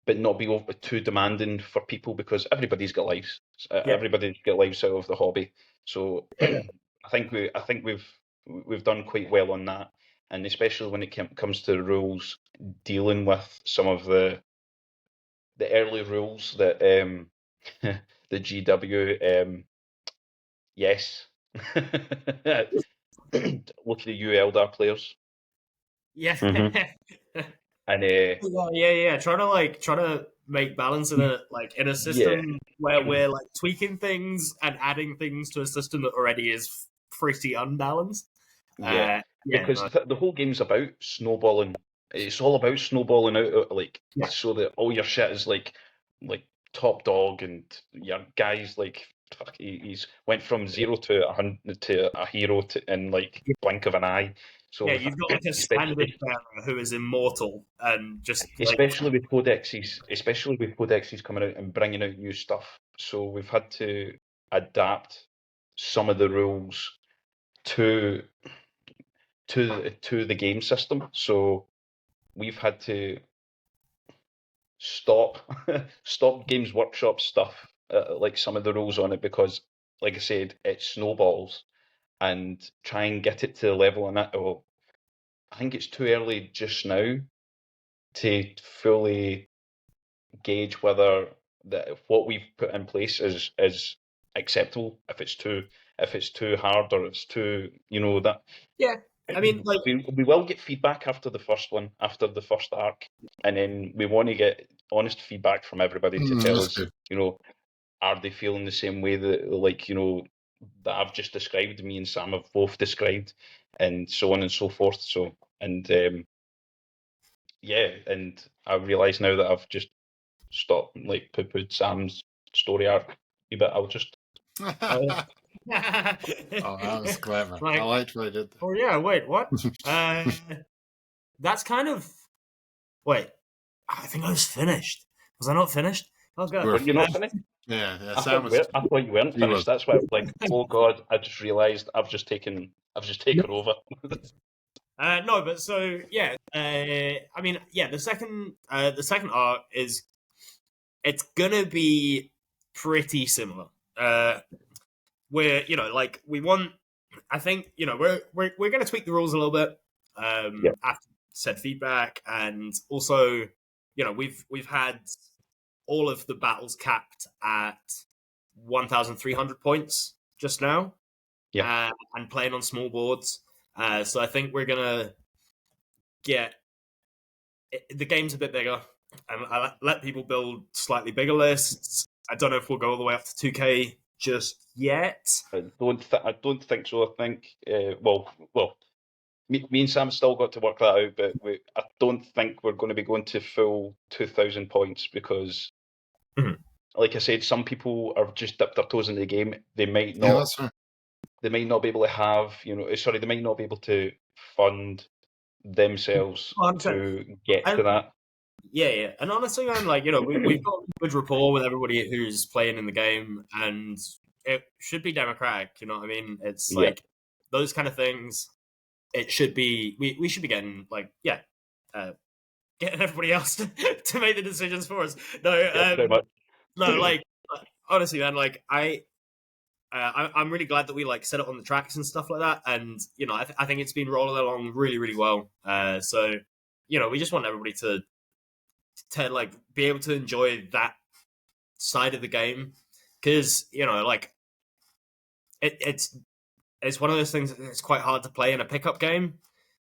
Speaker 2: but not be too demanding for people because everybody's got lives. Everybody's got lives out of the hobby. So I think we've done quite well on that, and especially when it comes to rules, dealing with some of the early rules that the GW yes. Look at you Eldar players.
Speaker 3: Yeah.
Speaker 2: Mm-hmm. And
Speaker 3: yeah. Trying to make balance in a system where we're like tweaking things and adding things to a system that already is pretty unbalanced.
Speaker 2: Because the whole game's about snowballing. It's all about snowballing out, so that all your shit is like top dog, and your guys like he's went from 0 to 100 to a hero in like blink of an eye. So
Speaker 3: you've got like a standard bearer who is immortal and just
Speaker 2: especially with codexes coming out and bringing out new stuff. So we've had to adapt some of the rules to the game system. So we've had to stop Games Workshop stuff, like some of the rules on it, because, like I said, it snowballs, and try and get it to the level on it. Oh, I think it's too early just now to fully gauge whether what we've put in place is acceptable. If it's too hard, or it's too that.
Speaker 3: Yeah. I mean, like
Speaker 2: we will get feedback after the first one, after the first arc, and then we want to get honest feedback from everybody to tell us, are they feeling the same way that that I've just described, me and Sam have both described, and so on and so forth. So, and and I realise now that I've just stopped poo-pooed Sam's story arc a bit. I'll just.
Speaker 1: Oh, that was clever. I liked what I did there.
Speaker 3: Oh yeah, wait, what? That's kind of. Wait, I think I was finished. Was I not finished? Oh god,
Speaker 2: were you not finished?
Speaker 1: Yeah.
Speaker 2: I thought you weren't finished. That's why I was like, oh god, I just realised I've just taken over.
Speaker 3: No, but so yeah, I mean, yeah, the second arc is it's gonna be pretty similar. Where we want. I think we're gonna tweak the rules a little bit after said feedback, and also we've had all of the battles capped at 1,300 points just now, and playing on small boards. So I think we're gonna get the game's a bit bigger, and I let people build slightly bigger lists. I don't know if we'll go all the way up to 2K just yet.
Speaker 2: I don't think so. I think me and Sam still got to work that out, but I don't think we're going to be going to full 2,000 points because, like I said, some people are just dipped their toes in the game. They might not.
Speaker 1: Yeah, that's right.
Speaker 2: They might not be able to have, they might not be able to fund themselves to get to that.
Speaker 3: Yeah. And honestly, man, we've got good rapport with everybody who's playing in the game, and it should be democratic. You know what I mean? It's those kind of things. It should be. We should be getting getting everybody else to make the decisions for us. No, honestly, man, I'm really glad that we set it on the tracks and stuff like that, and I think it's been rolling along really, really well. So we just want everybody to be able to enjoy that side of the game, because it's one of those things that's quite hard to play in a pickup game.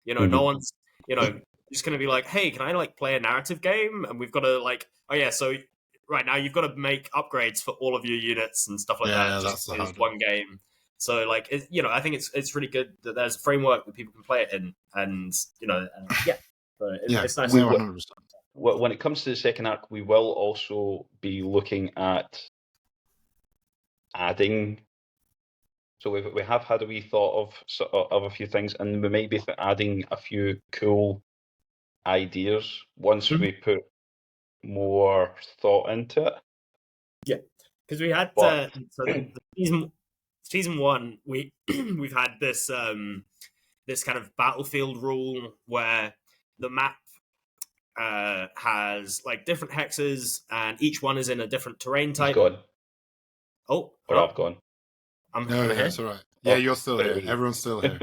Speaker 3: No one's just going to be like, hey, can I play a narrative game? And we've got to so right now you've got to make upgrades for all of your units and stuff like that. Just is one game. So I think it's really good that there's a framework that people can play it in, and it's nice.
Speaker 2: When it comes to the second arc, we will also be looking at adding So we have had a wee thought of a few things, and we might be adding a few cool ideas once we put more thought into it.
Speaker 3: Yeah, because we had
Speaker 2: But-
Speaker 3: so the season one, we've had this this kind of battlefield rule where the map has like different hexes, and each one is in a different terrain
Speaker 2: He's
Speaker 3: type.
Speaker 2: gone.
Speaker 3: Oh,
Speaker 2: Or I've gone.
Speaker 3: I'm
Speaker 1: No,
Speaker 3: here.
Speaker 1: it's all right. Yeah,
Speaker 2: Oh,
Speaker 1: you're still here.
Speaker 2: sorry.
Speaker 1: Everyone's still here.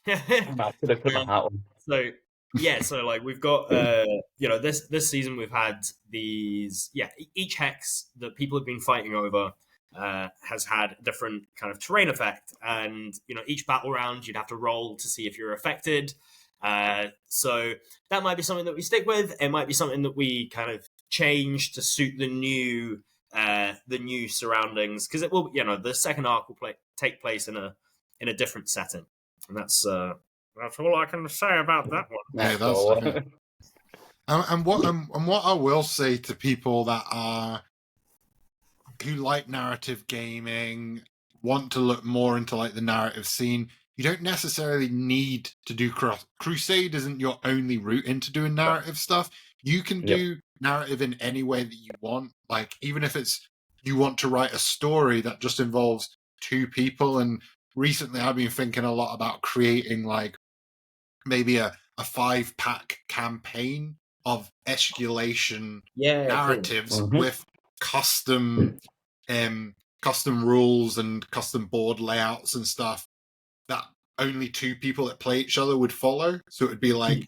Speaker 2: I could have put my hat on.
Speaker 3: So yeah, so like we've got this season we've had these each hex that people have been fighting over has had a different kind of terrain effect, and each battle round you'd have to roll to see if you're affected. So that might be something that we stick with. It might be something that we kind of change to suit the new surroundings, because it will the second arc will take place in a different setting, and that's all I can say about that one.
Speaker 1: Yeah, that's
Speaker 2: all.
Speaker 1: okay. And what I will say to people that who like narrative gaming, want to look more into like the narrative scene, you don't necessarily need to do Crusade isn't your only route into doing narrative stuff. You can do narrative in any way that you want. Like, even if it's you want to write a story that just involves two people. And recently I've been thinking a lot about creating like maybe a 5-pack campaign of escalation narratives
Speaker 3: cool.
Speaker 1: with custom rules and custom board layouts and stuff that only two people that play each other would follow. So it would be like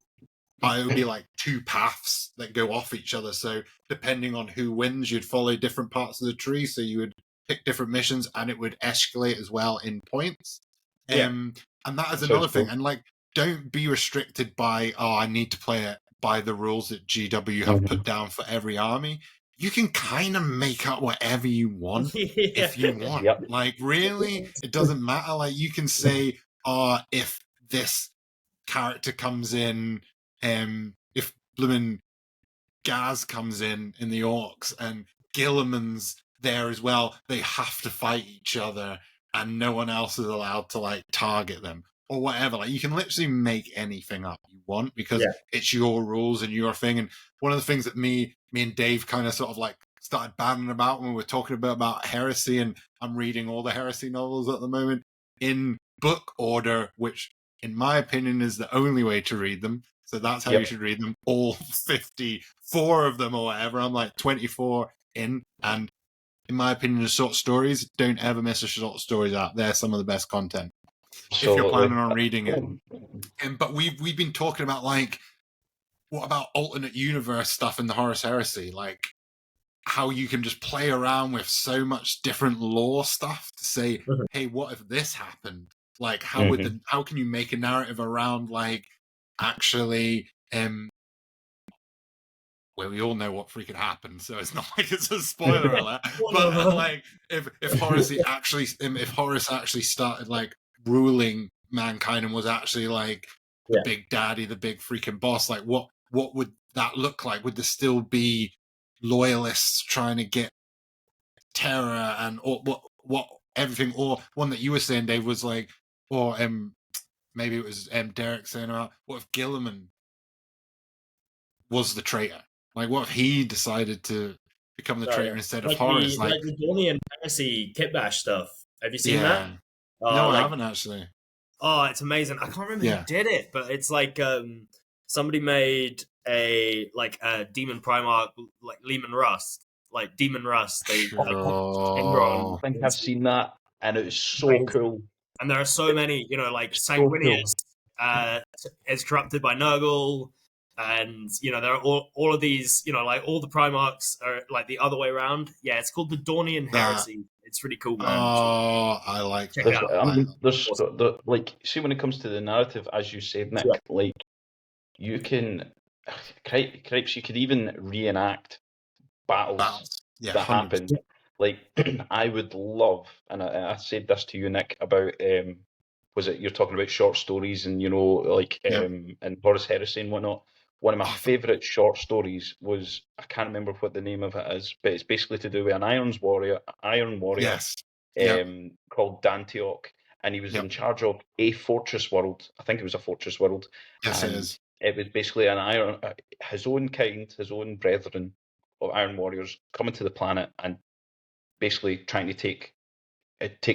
Speaker 1: two paths that go off each other. So depending on who wins, you'd follow different parts of the tree. So you would pick different missions, and it would escalate as well in points. And that is another thing. And like, don't be restricted by, I need to play it by the rules that GW have put down for every army. You can kind of make up whatever you want if you want. Like, really, it doesn't matter. Like, you can say, if this character comes in, if bloomin' Gaz comes in the Orcs and Gilliman's there as well, they have to fight each other and no one else is allowed to like target them or whatever. Like, you can literally make anything up you want because it's your rules and your thing. And one of the things that me and Dave kind of sort of like started banning about when we were talking about heresy, and I'm reading all the heresy novels at the moment in book order, which in my opinion is the only way to read them. So that's how you should read them, all 54 of them or whatever. I'm like 24 in, and in my opinion, the short stories, don't ever miss a short stories out. They're some of the best content if you're planning on reading it. But we've been talking about like, what about alternate universe stuff in the Horus Heresy? Like, how you can just play around with so much different lore stuff to say, hey, what if this happened? Like, how can you make a narrative around like actually well, we all know what freaking happened, so it's not like it's a spoiler alert. But like, if Horus actually started like ruling mankind and was actually like the big daddy, the big freaking boss, like what would that look like? Would there still be loyalists trying to get terror and what everything? Or one that you were saying, Dave, was like, or maybe it was Derek saying about, what if Gilliman was the traitor? Like, what if he decided to become the traitor instead of Horus?
Speaker 3: Like the Daunian Fantasy Kitbash stuff. Have you seen that?
Speaker 1: No, I haven't actually.
Speaker 3: Oh, it's amazing. I can't remember who did it, but it's like somebody made a Demon Primarch, like Lehman Rust. Like Demon Rust. They
Speaker 2: I think I've seen that, and it was so cool.
Speaker 3: And there are so many, like Sanguinius is corrupted by Nurgle. And there are all of these, like all the Primarchs are like the other way around. Yeah, it's called the Daunian Heresy. It's really cool, man.
Speaker 1: Oh, I like
Speaker 3: Check it out.
Speaker 2: I mean, there's like, see, when it comes to the narrative, as you said, Nick, like you can, cripes, you could even reenact battles that
Speaker 1: 100%.
Speaker 2: happened. Like, I would love, and I said this to you, Nick, about was it you're talking about short stories and like and Horus Heresy and whatnot. One of my favourite short stories was, I can't remember what the name of it is, but it's basically to do with an Iron Warrior
Speaker 1: Yes.
Speaker 2: called Dantiok. and he was
Speaker 1: Yep.
Speaker 2: in charge of a fortress world. I think it was a fortress world.
Speaker 1: Yes,
Speaker 2: and
Speaker 1: it is.
Speaker 2: It was basically his own kind, his own brethren of Iron Warriors coming to the planet and basically trying to take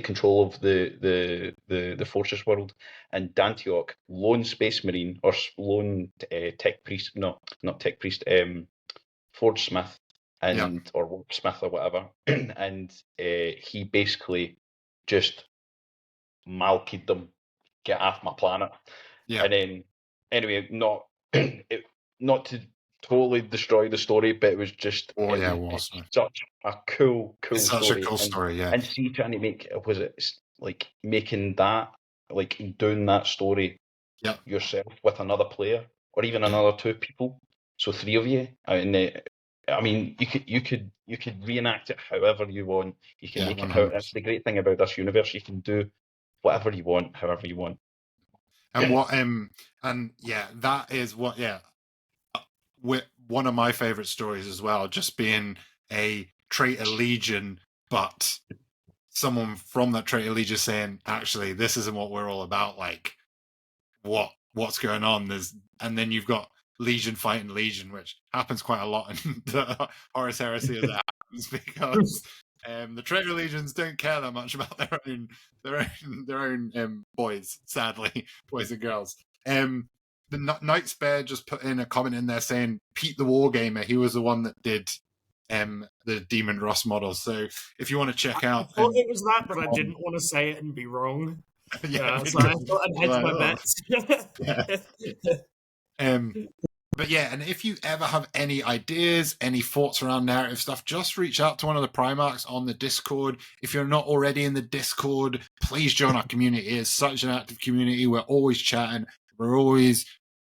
Speaker 2: control of the fortress world. And Dantiok, lone space marine or lone tech priest, not tech priest, forge smith and or worksmith or whatever, and he basically just malkied them, get off my planet.
Speaker 1: Yeah.
Speaker 2: And then anyway, not to totally destroy the story, but it was just it's such a cool
Speaker 1: it's
Speaker 2: story.
Speaker 1: Such a cool story, yeah.
Speaker 2: And see, trying to make making that, like doing that story yourself with another player or even another 2 people, so 3 of you. I mean, you could reenact it however you want. You can make 100%. It. That's the great thing about this universe. You can do whatever you want, however you want.
Speaker 1: And that is what one of my favorite stories as well. Just being a traitor legion, but someone from that traitor legion saying, "Actually, this isn't what we're all about. Like, what's going on?" And then you've got Legion fighting Legion, which happens quite a lot in the Horus Heresy as it happens, because the traitor legions don't care that much about their own boys, sadly, boys and girls. The Knight Spare just put in a comment in there saying Pete the Wargamer, he was the one that did the Demon Ross model. So if you want to check out,
Speaker 3: I thought it was that, but I didn't want to say it and be wrong. So I thought I'd hedge my bets.
Speaker 1: But yeah, and if you ever have any ideas, any thoughts around narrative stuff, just reach out to one of the Primarchs on the Discord. If you're not already in the Discord, please join our community. It's such an active community. We're always chatting. We're always,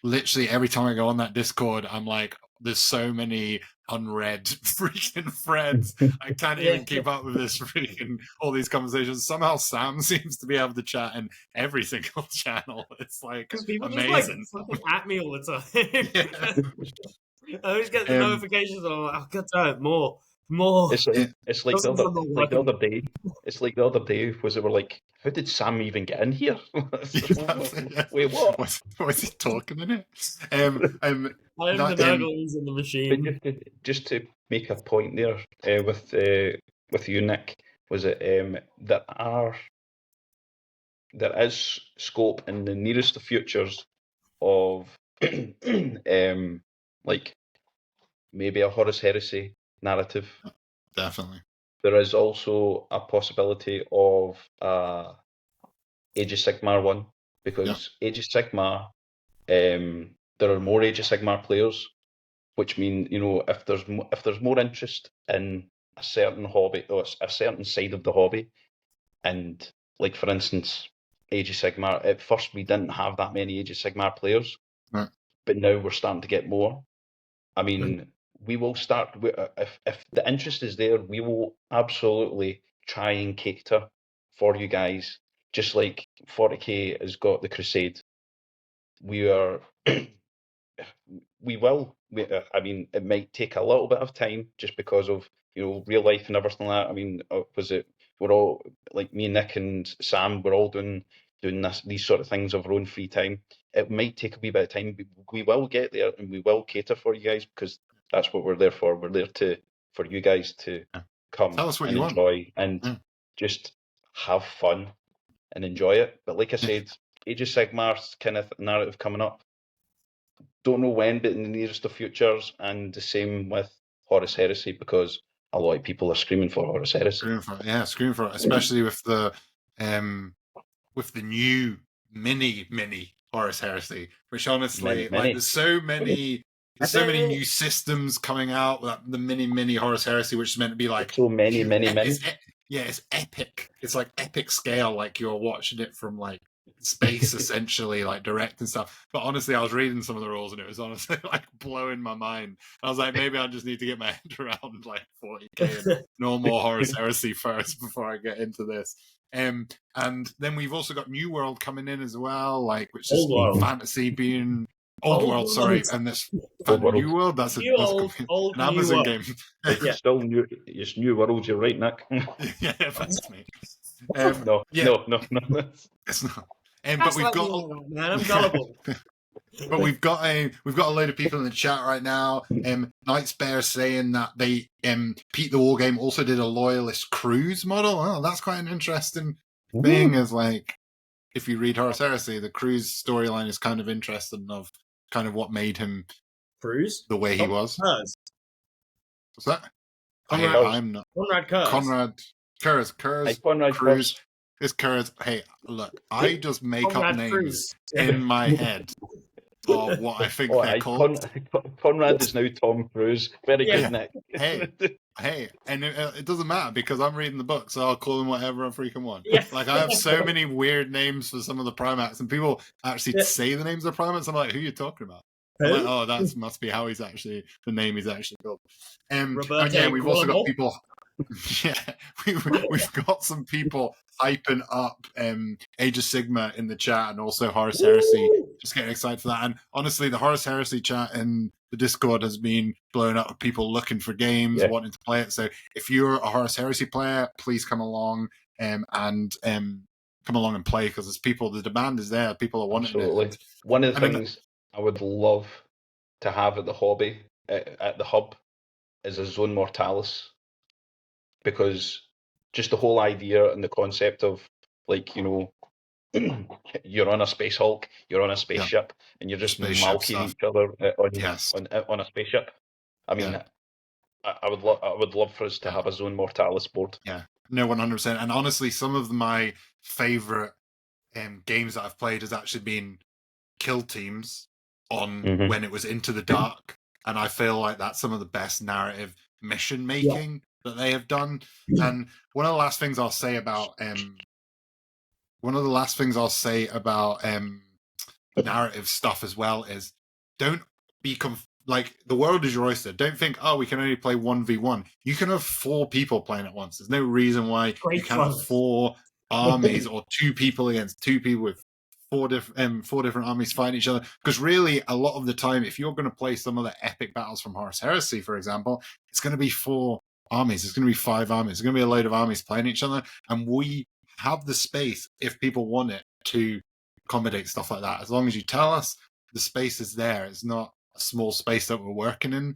Speaker 1: literally every time I go on that Discord, I'm like, there's so many unread freaking threads. I can't even keep up with this all these conversations. Somehow Sam seems to be able to chat in every single channel. It's like
Speaker 3: people
Speaker 1: amazing.
Speaker 3: Just like at me all the time. I always get the notifications and I'm like, oh god damn it, more. It's
Speaker 2: like the other day. It's like the other day was it were like, how did Sam even get in here? Wait, what?
Speaker 1: Was he talking in it?
Speaker 3: I'm the Nurglings in the machine.
Speaker 2: Just to make a point there with you, Nick, was it there is scope in the nearest of futures of like maybe a Horus Heresy narrative.
Speaker 1: Definitely.
Speaker 2: There is also a possibility of Age of Sigmar one, because Age of Sigmar, there are more Age of Sigmar players, which mean, if there's more interest in a certain hobby or a certain side of the hobby, and like for instance, Age of Sigmar, at first we didn't have that many Age of Sigmar players, but now we're starting to get more. I mean, we will start, if the interest is there, we will absolutely try and cater for you guys, just like 40k has got the Crusade. We will. I mean, it might take a little bit of time just because of real life and everything like that. I mean, we're all, like me and Nick and Sam, we're all doing these sort of things of our own free time. It might take a wee bit of time, but we will get there and we will cater for you guys, because that's what we're there for. We're there for you guys to come and enjoy and just have fun and enjoy it. But like I said, Age of Sigmar's kind of narrative coming up. Don't know when, but in the nearest of futures, and the same with Horus Heresy, because a lot of people are screaming for Horus Heresy.
Speaker 1: Screaming for it, especially with the new mini Horus Heresy, which honestly, there's so many new systems coming out. The mini Horus Heresy, which is meant to be like
Speaker 2: so many.
Speaker 1: It's epic. It's like epic scale, like you're watching it from like space essentially, like direct and stuff. But honestly, I was reading some of the rules and it was honestly like blowing my mind. I was like, maybe I just need to get my head around like 40k and no more Horus Heresy first before I get into this. And then we've also got New World coming in as well, like which is fantasy being Old World, sorry, and this New World. That's an Amazon game.
Speaker 2: Still new. It's New World. You're right, Nick.
Speaker 1: Yeah, thanks, mate.
Speaker 2: No,
Speaker 1: yeah,
Speaker 2: no.
Speaker 1: it's not. But
Speaker 3: That's
Speaker 1: we've
Speaker 3: like
Speaker 1: got
Speaker 3: me, man. I'm gullible.
Speaker 1: but we've got a load of people in the chat right now. Knight's Bear saying that they Pete the War Game also did a loyalist cruise model. Oh, that's quite an interesting thing. As like, if you read Horus Heresy, the cruise storyline is kind of interesting of kind of what made him
Speaker 3: Cruise?
Speaker 1: the way he was.
Speaker 3: Kurz.
Speaker 1: What's that?
Speaker 3: Conrad,
Speaker 1: I'm not
Speaker 3: Conrad Kurz.
Speaker 1: Conrad Kurz
Speaker 2: Conrad
Speaker 1: Cruise.
Speaker 2: Kurz.
Speaker 1: It's Kurz. Hey, look, I just make
Speaker 3: Conrad
Speaker 1: up names
Speaker 3: Cruise.
Speaker 1: in my head of what I think
Speaker 2: Oh,
Speaker 1: they're called.
Speaker 2: Conrad is now Tom Cruise. Very
Speaker 3: Yeah.
Speaker 2: good, Nick.
Speaker 1: Hey, and it doesn't matter because I'm reading the book, so I'll call him whatever I freaking want.
Speaker 3: Yeah.
Speaker 1: Like, I have so many weird names for some of the Primates, and people actually say the names of the Primates. I'm like, who are you talking about? I'm like, oh, that must be how he's actually, the name he's actually called. And yeah, we've also got people. Yeah, we've got some people hyping up Age of Sigma in the chat, and also Horus Heresy. Just getting excited for that. And honestly, the Horus Heresy chat in the Discord has been blown up with people looking for games, wanting to play it. So if you're a Horus Heresy player, please come along and come along and play, because there's people. The demand is there. People are wanting it.
Speaker 2: One of the things I would love to have at the hobby at the hub is a Zone Mortalis. Because just the whole idea and the concept of, like, you know, you're on a Space Hulk, you're on a spaceship, and you're just malking each other on a spaceship. I mean, I would love for us to have a Zone Mortalis board.
Speaker 1: Yeah, no, 100%. And honestly, some of my favorite games that I've played has actually been Kill Teams on when it was Into the Dark, and I feel like that's some of the best narrative mission making that they have done. And one of the last things I'll say about narrative stuff as well is, don't be like, the world is your oyster. Don't think, oh, we can only play 1v1. You can have 4 people playing at once. There's no reason why you can't have 4 armies or 2 people against 2 people with 4 different armies fighting each other. Because really, a lot of the time, if you're going to play some of the epic battles from Horus Heresy, for example, it's going to be 4 armies. It's going to be 5 armies. It's going to be a load of armies playing each other. And we have the space, if people want it, to accommodate stuff like that. As long as you tell us, the space is there. It's not a small space that we're working in.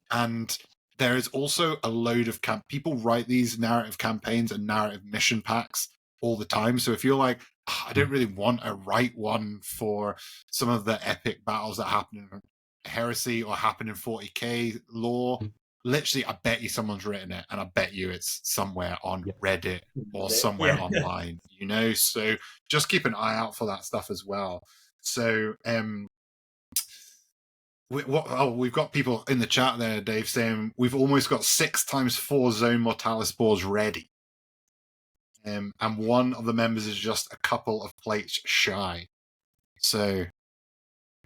Speaker 1: And there is also a load of people write these narrative campaigns and narrative mission packs all the time. So if you're like, oh, I don't really want to write one for some of the epic battles that happen in Heresy or happen in 40k lore, literally, I bet you someone's written it, and I bet you it's somewhere on Reddit or somewhere online, you know? So just keep an eye out for that stuff as well. So, we've got people in the chat there, Dave, saying we've almost got 6x4 Zone Mortalis boards ready. And one of the members is just a couple of plates shy. So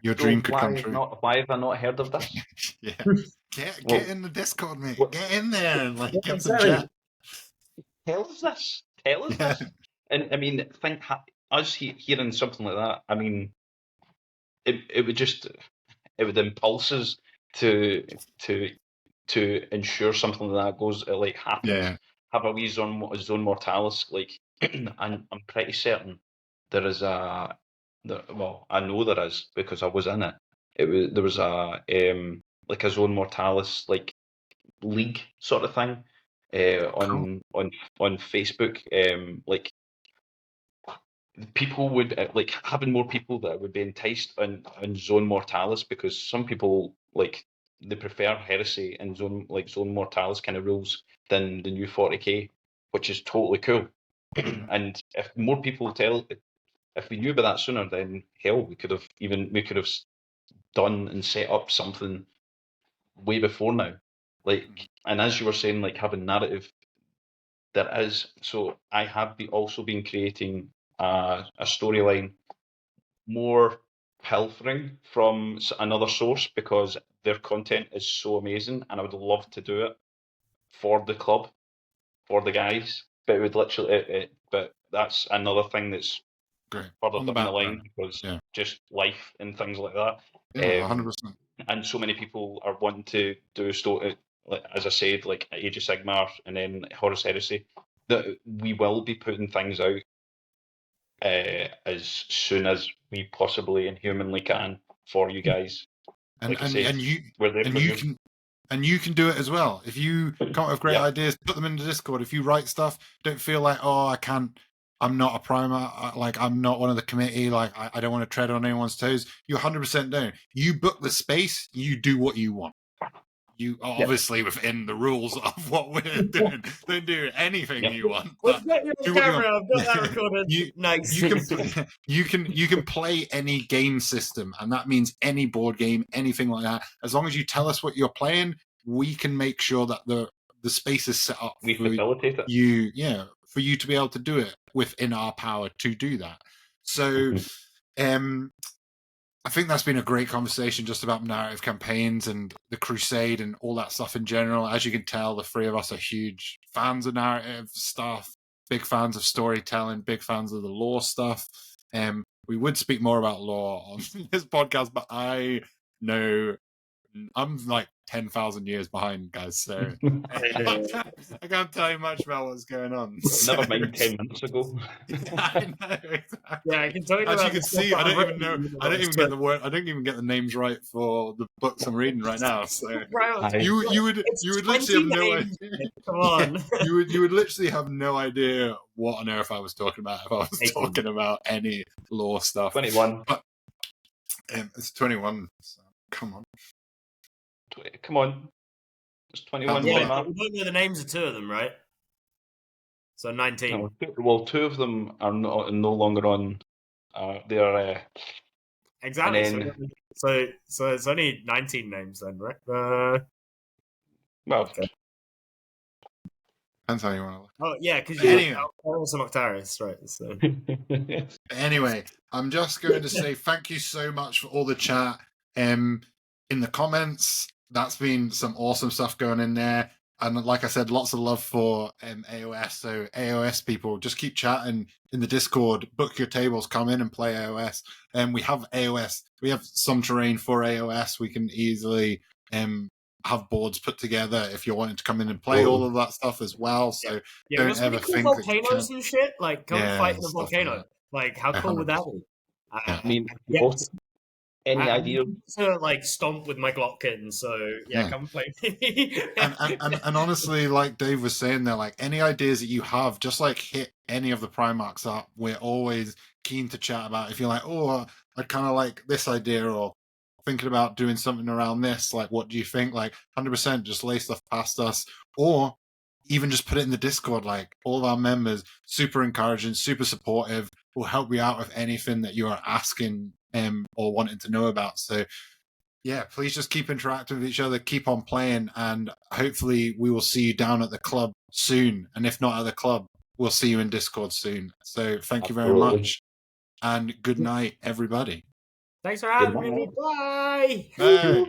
Speaker 1: your dream could come true.
Speaker 2: Why have I not heard of this?
Speaker 1: Get in the Discord, mate. Get in there and get some chat.
Speaker 2: Tell us this. And I mean, think us hearing something like that. I mean, it would impulse us to ensure something like that goes happens.
Speaker 1: Yeah.
Speaker 2: Have a wee Zone Mortalis, and I'm pretty certain there is I know there is, because I was in it. There was a a Zone Mortalis league sort of thing on Facebook. People would having more people that would be enticed on Zone Mortalis, because some people they prefer Heresy and Zone Mortalis kind of rules than the new 40k, which is totally cool. And if more people if we knew about that sooner, then hell, we could have done and set up something way before now. And as you were saying, having narrative, there is. So I have also been creating a storyline, more pilfering from another source, because their content is so amazing, and I would love to do it for the club, for the guys. But it would literally, but that's another thing that's
Speaker 1: great
Speaker 2: further down the line, because just life and things like that.
Speaker 1: Yeah, 100%.
Speaker 2: And so many people are wanting to do story, as I said, Age of Sigmar and then Horus Heresy. that we will be putting things out as soon as we possibly and humanly can for you guys.
Speaker 1: And
Speaker 2: Like I say, we're there for you.
Speaker 1: And you can do it as well. If you come up with great
Speaker 2: Yep.
Speaker 1: ideas, put them in the Discord. If you write stuff, don't feel like, oh, I can't. I'm not a primer. Like, I'm not one of the committee. Like, I don't want to tread on anyone's toes. You 100% don't. You book the space. You do what you want. You are obviously within the rules of what we're doing. Don't do anything you want.
Speaker 3: Well, get your
Speaker 1: do what you
Speaker 3: camera.
Speaker 1: want.
Speaker 3: I've got that recorded. Nice.
Speaker 1: You can play any game system, and that means any board game, anything like that. As long as you tell us what you're playing, we can make sure that the space is set up
Speaker 2: We facilitate it.
Speaker 1: for you to be able to do it within our power to do that. So I think that's been a great conversation just about narrative campaigns and the crusade and all that stuff in general. As you can tell, the three of us are huge fans of narrative stuff, big fans of storytelling, big fans of the lore stuff. We would speak more about lore on this podcast, but I know I'm like 10,000 years behind, guys, so I can't tell you much about what's going on.
Speaker 2: Never mind 10 minutes ago.
Speaker 1: I know, exactly.
Speaker 3: Yeah, I can tell you.
Speaker 1: As you can see, I don't even know. I don't even get the word. I don't even get the names right for the books I'm reading right now. So you would literally have no idea.
Speaker 3: Come on.
Speaker 1: You would literally have no idea what on earth I was talking about if I was talking about any lore stuff.
Speaker 2: 21.
Speaker 1: But it's 21. So come on.
Speaker 2: Come on. It's 21.
Speaker 3: Yeah, we don't know the names of two of them, right? So 19.
Speaker 2: No, well, two of them are no longer on. They're
Speaker 3: exactly.
Speaker 2: Then,
Speaker 3: so it's only 19 names then, right?
Speaker 2: Well,
Speaker 1: depends how you want to look.
Speaker 3: Oh yeah, because you're also Noctaris, right? So.
Speaker 1: Anyway, I'm just going to say thank you so much for all the chat. In the comments, that's been some awesome stuff going in there. And like I said, lots of love for AOS. So AOS people, just keep chatting in the Discord. Book your tables, come in and play AOS. And we have AOS. We have some terrain for AOS. We can easily have boards put together if you're wanting to come in and play all of that stuff as well. So don't ever think
Speaker 3: volcanoes and shit. Like come fight in a volcano. Like how cool would that be?
Speaker 2: I mean, any idea
Speaker 3: to like stomp with my Glockkin, so come play me.
Speaker 1: and honestly, like Dave was saying there, like any ideas that you have, just like hit any of the Primarchs up. We're always keen to chat about. If you're like, oh, I kind of like this idea, or thinking about doing something around this, like what do you think? Like 100% just lay stuff past us, or even just put it in the Discord. Like all of our members, super encouraging, super supportive, will help you out with anything that you are asking or wanting to know about. So yeah, please just keep interacting with each other, keep on playing, and hopefully we will see you down at the club soon. And if not at the club, we'll see you in Discord soon. So thank you very much, and good night, everybody.
Speaker 3: Thanks for having me. Bye.
Speaker 1: Bye.